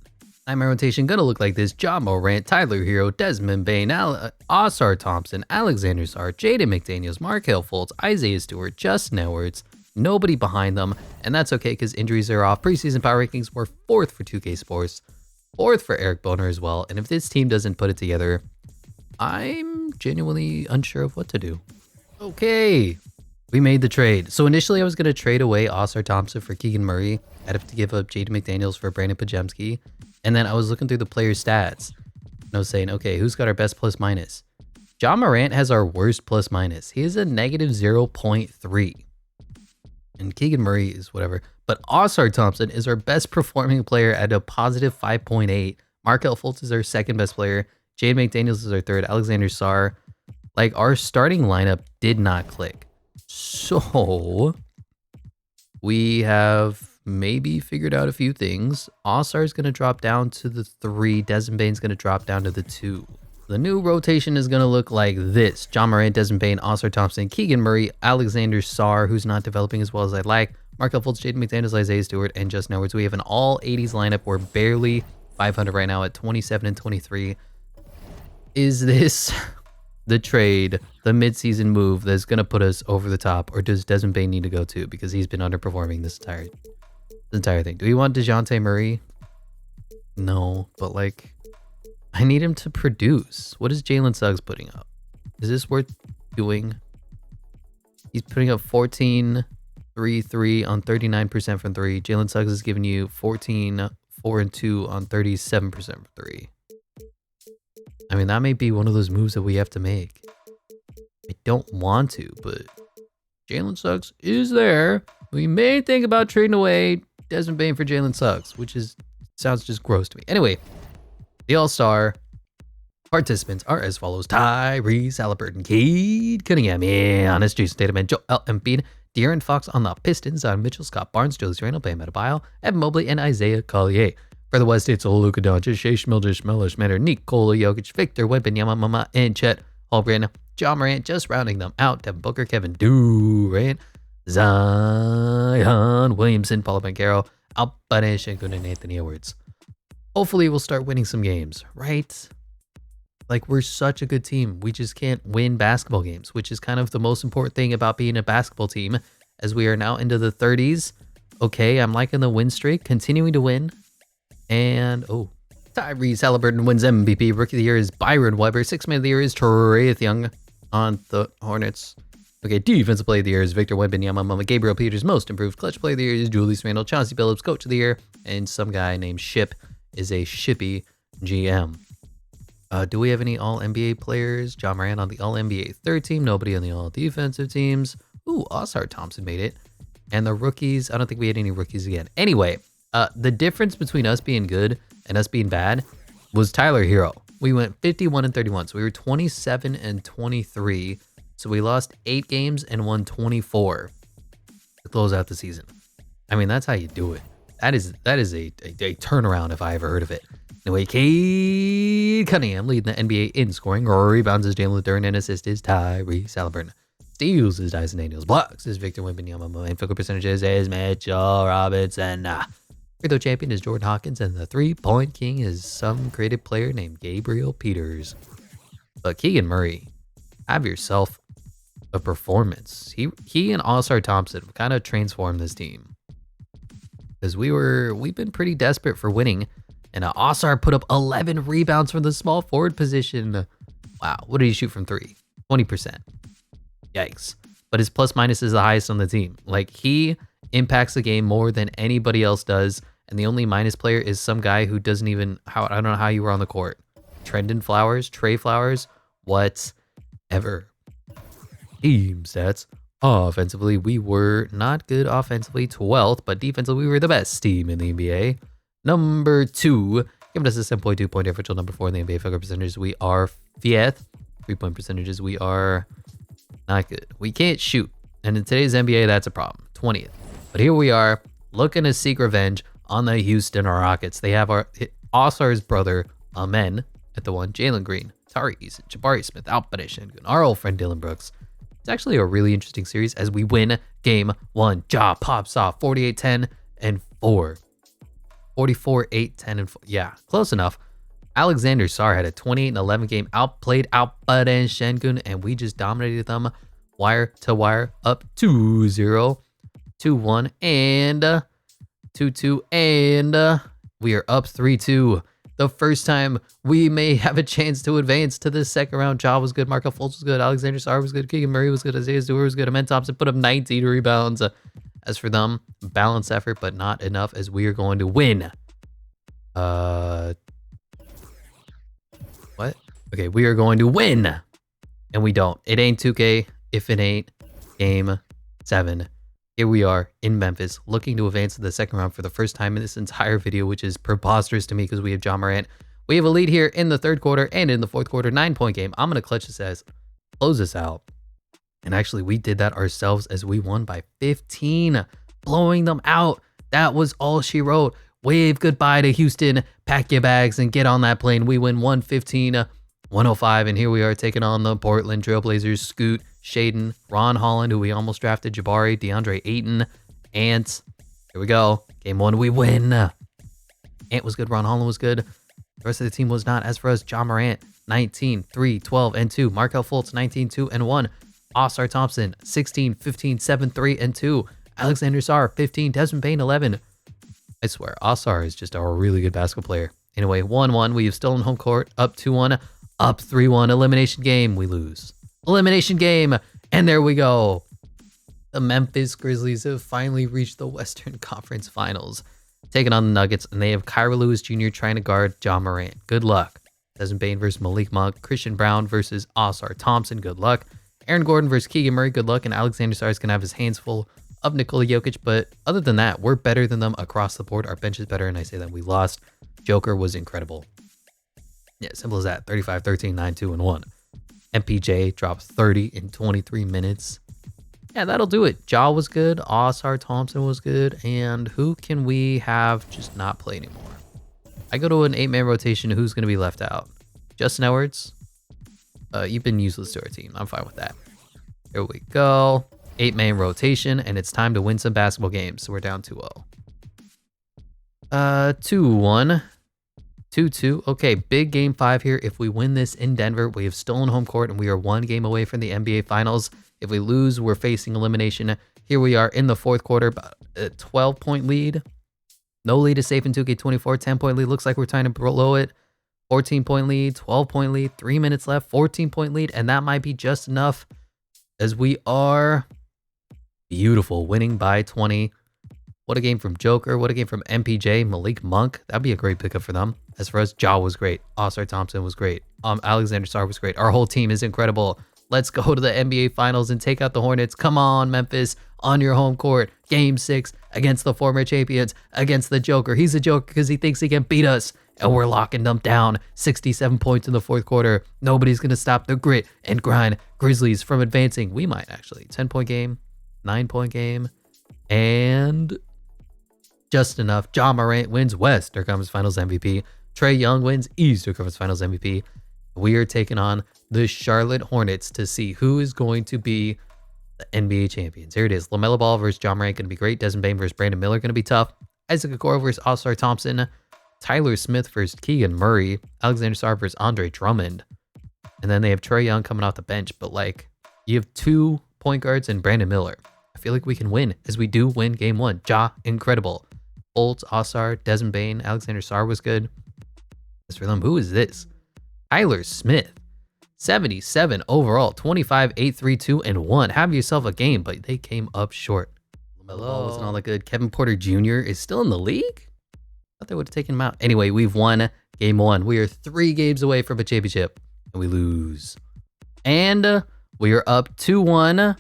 My rotation gonna look like this: John Morant, Tyler Hero, Desmond Bane, Ausar Thompson, Alexander Sarr, Jaden McDaniels, Markelle Fultz, Isaiah Stewart, Justin Edwards. Nobody behind them, and that's okay because injuries are off. Preseason power rankings were 4th for 2K Sports, 4th for Eric Boner as well. And if this team doesn't put it together, I'm genuinely unsure of what to do. Okay, we made the trade. So initially I was going to trade away Ausar Thompson for Keegan Murray. I'd have to give up Jaden McDaniels for Brandon Pajemski. And then I was looking through the player stats. And I was saying, okay, who's got our best plus minus? John Morant has our worst plus minus. He is a negative 0.3. And Keegan Murray is whatever. But Ausar Thompson is our best performing player at a positive 5.8. Markelle Fultz is our second best player. Jaden McDaniels is our third. Alexander Sarr. Like, our starting lineup did not click. So we have maybe figured out a few things. Ausar is going to drop down to the 3. Desmond Bane's going to drop down to the 2. The new rotation is going to look like this: John Morant, Desmond Bane, Ausar Thompson, Keegan Murray, Alexander Sarr, who's not developing as well as I'd like, Markelle Fultz, Jaden McDaniels, Isaiah Stewart, and Justin Edwards. We have an all 80s lineup. We're barely 500 right now at 27 and 23. Is this the trade, the midseason move that's going to put us over the top, or does Desmond Bane need to go too? Because he's been underperforming this entire thing. Do we want DeJounte Murray? No, but like, I need him to produce. What is Jalen Suggs putting up? Is this worth doing? He's putting up 14, 3 on 39% from 3. Jalen Suggs is giving you 14, 4 and 2 on 37% from 3. I mean, that may be one of those moves that we have to make. I don't want to, but Jalen Suggs is there. We may think about trading away Desmond Bane for Jalen Suggs, which sounds just gross to me. Anyway, the All-Star participants are as follows: Tyrese Halliburton, Cade Cunningham, Giannis, Jason Tatum, and Joel Embiid. De'Aaron Fox on the Pistons, Mitchell, Scott Barnes, Julius Randle, Bam Adebayo, Evan Mobley, and Isaiah Collier. For the West, it's Luka Doncic, Shea Schmildish, Mellish, Matter, Nikola Jokic, Victor Wembanyama, and Chet Holmgren. Ja Morant just rounding them out. Devin Booker, Kevin Durant, Zion Williamson, Paolo Banchero, Albane Şengün, and Anthony Edwards. Hopefully we'll start winning some games, right? Like, we're such a good team. We just can't win basketball games, which is kind of the most important thing about being a basketball team, as we are now into the 30s. Okay, I'm liking the win streak, continuing to win. And, Tyrese Halliburton wins MVP. Rookie of the Year is Byron Weber. Sixth Man of the Year is Trae Young on the Hornets. Okay, Defensive Player of the Year is Victor Wembanyama. Gabriel Peters. Most Improved Clutch Player of the Year is Julius Randle. Chauncey Billups, Coach of the Year. And some guy named Ship is a Shippy GM. Do we have any All-NBA players? Ja Morant on the All-NBA third team. Nobody on the All-Defensive teams. Oscar Thompson made it. And the rookies, I don't think we had any rookies again. Anyway, the difference between us being good and us being bad was Tyler Hero. We went 51 and 31, so we were 27 and 23. So we lost 8 games and won 24 to close out the season. I mean, that's how you do it. That is a turnaround if I ever heard of it. Anyway, Cade Cunningham leading the NBA in scoring. Rebounds is Jalen Duren, and assists is Tyrese Halliburton. Steals is Dyson Daniels. Blocks is Victor Wembanyama. And field goal percentages is Mitchell Robinson. Free throw champion is Jordan Hawkins, and the three-point king is some creative player named Gabriel Peters. But Keegan Murray, have yourself a performance. He and Oscar Thompson kind of transformed this team, because we've been pretty desperate for winning. And Oscar put up 11 rebounds from the small forward position. Wow, what did he shoot from 3? 20%. Yikes. But his plus minus is the highest on the team. Like, he impacts the game more than anybody else does. And the only minus player is some guy who doesn't even, I don't know how you were on the court. Trendon Flowers, Trey Flowers, whatever. Team stats. Offensively, we were not good offensively, 12th, but defensively, we were the best team in the NBA. Number 2, giving us a 7.2 point differential. Number 4 in the NBA field goal percentages, we are 5th. 3-point percentages, we are not good. We can't shoot. And in today's NBA, that's a problem. 20th. But here we are, looking to seek revenge on the Houston Rockets. They have our Oscar's brother, Amen, at the 1. Jalen Green, Tyrese, Jabari Smith, Albane Şengün, our old friend Dylan Brooks. It's actually a really interesting series as we win game 1. Ja pops off 48-10 and 4. 44, 8, 10, and 4. Yeah, close enough. Alexander Sarr had a 28 and 11 game, outplayed Albane Şengün, and we just dominated them wire to wire, up 2-0, 2-1, and 2-2, and we are up 3-2. The first time we may have a chance to advance to the second round. Ja was good, Markelle Fultz was good, Alexander Sarr was good, Keegan Murray was good, Isaiah Stewart was good, Amen Thompson put up 19 rebounds. As for them, balanced effort, but not enough, as we are going to win. What? Okay, we are going to win. And we don't. It ain't 2K if it ain't Game 7. Here we are in Memphis, looking to advance to the second round for the first time in this entire video, which is preposterous to me because we have Ja Morant. We have a lead here in the third quarter and in the fourth quarter, 9-point game. I'm going to clutch this as, close this out. And actually, we did that ourselves as we won by 15, blowing them out. That was all she wrote. Wave goodbye to Houston, pack your bags, and get on that plane. We win 115-105, and here we are taking on the Portland Trailblazers. Scoot, Shaden, Ron Holland, who we almost drafted, Jabari, DeAndre Ayton, Ant. Here we go. Game 1, we win. Ant was good. Ron Holland was good. The rest of the team was not. As for us, Ja Morant, 19, 3, 12, and 2. Markelle Fultz, 19, 2, and 1. Oscar Thompson, 16, 15, 7, 3, and 2. Alexander Sarr, 15. Desmond Bane, 11. I swear, Oscar is just a really good basketball player. Anyway, 1-1. We have stolen home court. Up 2-1. Up 3-1. Elimination game. We lose. Elimination game. And there we go. The Memphis Grizzlies have finally reached the Western Conference Finals, taking on the Nuggets, and they have Kyra Lewis Jr. trying to guard John Morant. Good luck. Desmond Bane versus Malik Monk. Christian Brown versus Osar Thompson. Good luck. Aaron Gordon versus Keegan Murray. Good luck. And Alexander Sarr is going to have his hands full of Nikola Jokic. But other than that, we're better than them across the board. Our bench is better, and I say that we lost. Joker was incredible. Yeah, simple as that. 35, 13, 9, 2, and 1. MPJ drops 30 in 23 minutes. Yeah, that'll do it. Ja was good. Osar Thompson was good. And who can we have just not play anymore? I go to an 8-man rotation. Who's going to be left out? Justin Edwards? You've been useless to our team. I'm fine with that. Here we go. 8-man rotation, and it's time to win some basketball games. So we're down 2-0. 2-1. 2-2. Okay, big game 5 here. If we win this in Denver, we have stolen home court, and we are 1 game away from the NBA Finals. If we lose, we're facing elimination. Here we are in the 4th quarter, about a 12-point lead. No lead is safe in 2K24. 10-point lead. Looks like we're trying to blow it. 14-point lead, 12-point lead, 3 minutes left, 14-point lead, and that might be just enough as we are beautiful, winning by 20. What a game from Joker. What a game from MPJ, Malik Monk. That'd be a great pickup for them. As for us, Ja was great. Osar Thompson was great. Alexander Sarr was great. Our whole team is incredible. Let's go to the NBA Finals and take out the Hornets. Come on, Memphis, on your home court. Game 6 against the former champions, against the Joker. He's a Joker because he thinks he can beat us. And we're locking them down. 67 points in the 4th quarter. Nobody's going to stop the grit and grind Grizzlies from advancing. We might actually. 10-point game, 9-point game, and just enough. Ja Morant wins Western Conference Finals MVP. Trae Young wins Eastern Conference Finals MVP. We are taking on the Charlotte Hornets to see who is going to be the NBA champions. Here it is. LaMelo Ball versus Ja Morant going to be great. Desmond Bane versus Brandon Miller going to be tough. Isaac Okoro versus Osar Thompson. Tyler Smith versus Keegan Murray. Alexander Sarr versus Andre Drummond. And then they have Trae Young coming off the bench. But like, you have 2 point guards and Brandon Miller. I feel like we can win, as we do win game 1. Ja, incredible. Bolt, Osar, Desmond Bane, Alexander Sarr was good. As for them, who is this? Tyler Smith. 77 overall, 25, 8, 3, 2, and 1. Have yourself a game, but they came up short. LaMelo wasn't all that good. Kevin Porter Jr. is still in the league? I thought they would have taken him out. Anyway, we've won game 1. We are 3 games away from a championship, and we lose. And we are up 2-1,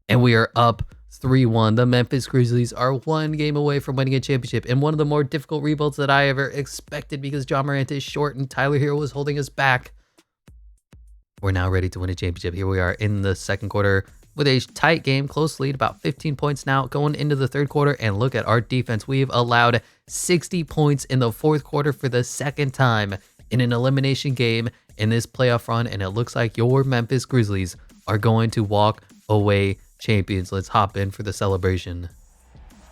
and we are up 3-1. The Memphis Grizzlies are 1 game away from winning a championship in one of the more difficult rebuilds that I ever expected because Ja Morant is short and Tyler Hero was holding us back. We're now ready to win a championship. Here we are in the 2nd quarter with a tight game, close lead, about 15 points now going into the 3rd quarter. And look at our defense. We've allowed 60 points in the 4th quarter for the 2nd time in an elimination game in this playoff run. And it looks like your Memphis Grizzlies are going to walk away champions. Let's hop in for the celebration.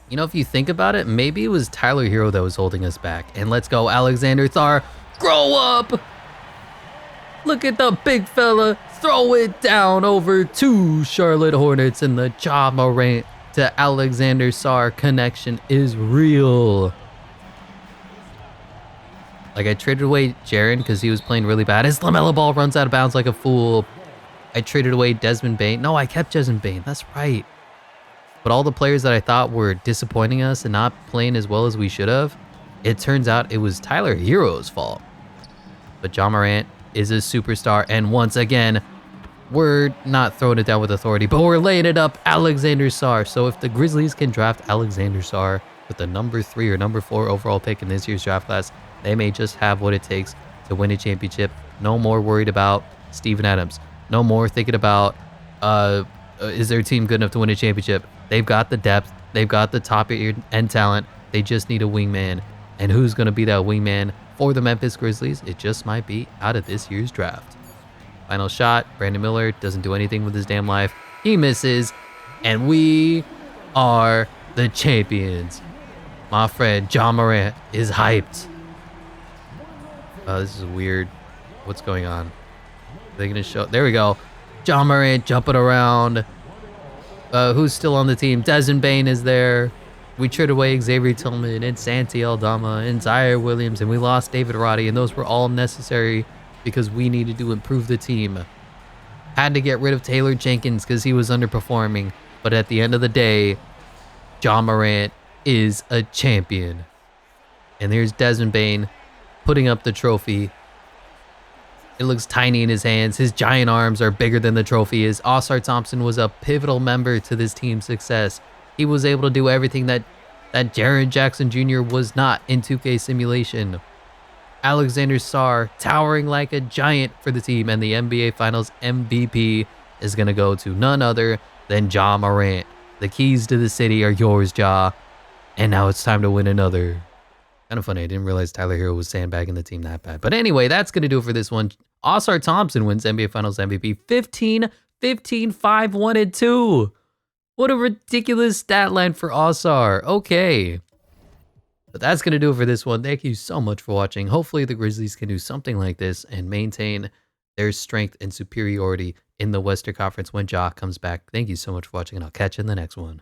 You know, if you think about it, maybe it was Tyler Hero that was holding us back. And let's go, Alexander Sarr. Grow up! Look at the big fella. Throw it down over to Charlotte Hornets, and the Ja Morant to Alexander Sarr connection is real. Like, I traded away Jaren because he was playing really bad. His LaMelo Ball runs out of bounds like a fool. I traded away Desmond Bane. No, I kept Desmond Bane. That's right. But all the players that I thought were disappointing us and not playing as well as we should have, it turns out it was Tyler Hero's fault. But Ja Morant is a superstar, and once again, we're not throwing it down with authority, but we're laying it up. Alexander Sarr. So if the Grizzlies can draft Alexander Sarr with the number 3 or number 4 overall pick in this year's draft class, they may just have what it takes to win a championship. No more worried about Steven Adams. No more thinking about is their team good enough to win a championship. They've got the depth. They've got the top end talent. They just need a wingman. And who's going to be that wingman for the Memphis Grizzlies? It just might be out of this year's draft. Final shot. Brandon Miller doesn't do anything with his damn life. He misses. And we are the champions. My friend Ja Morant is hyped. This is weird. What's going on? Are they going to show? There we go. Ja Morant jumping around. Who's still on the team? Desmond Bane is there. We traded away Xavier Tillman and Santi Aldama and Zaire Williams, and we lost David Roddy, and those were all necessary because we needed to improve the team. Had to get rid of Taylor Jenkins because he was underperforming. But at the end of the day, Ja Morant is a champion. And there's Desmond Bane putting up the trophy. It looks tiny in his hands. His giant arms are bigger than the trophy is. Ausar Thompson was a pivotal member to this team's success. He was able to do everything that Jaren Jackson Jr. was not in 2K simulation. Alexander Sarr towering like a giant for the team, and the NBA Finals MVP is going to go to none other than Ja Morant. The keys to the city are yours, Ja. And now it's time to win another. Kind of funny. I didn't realize Tyler Hero was sandbagging the team that bad. But anyway, that's going to do it for this one. Ausar Thompson wins NBA Finals MVP. 15, 15, 5, 1, and 2. What a ridiculous stat line for Ausar. Okay. But that's going to do it for this one. Thank you so much for watching. Hopefully the Grizzlies can do something like this and maintain their strength and superiority in the Western Conference when Ja comes back. Thank you so much for watching, and I'll catch you in the next one.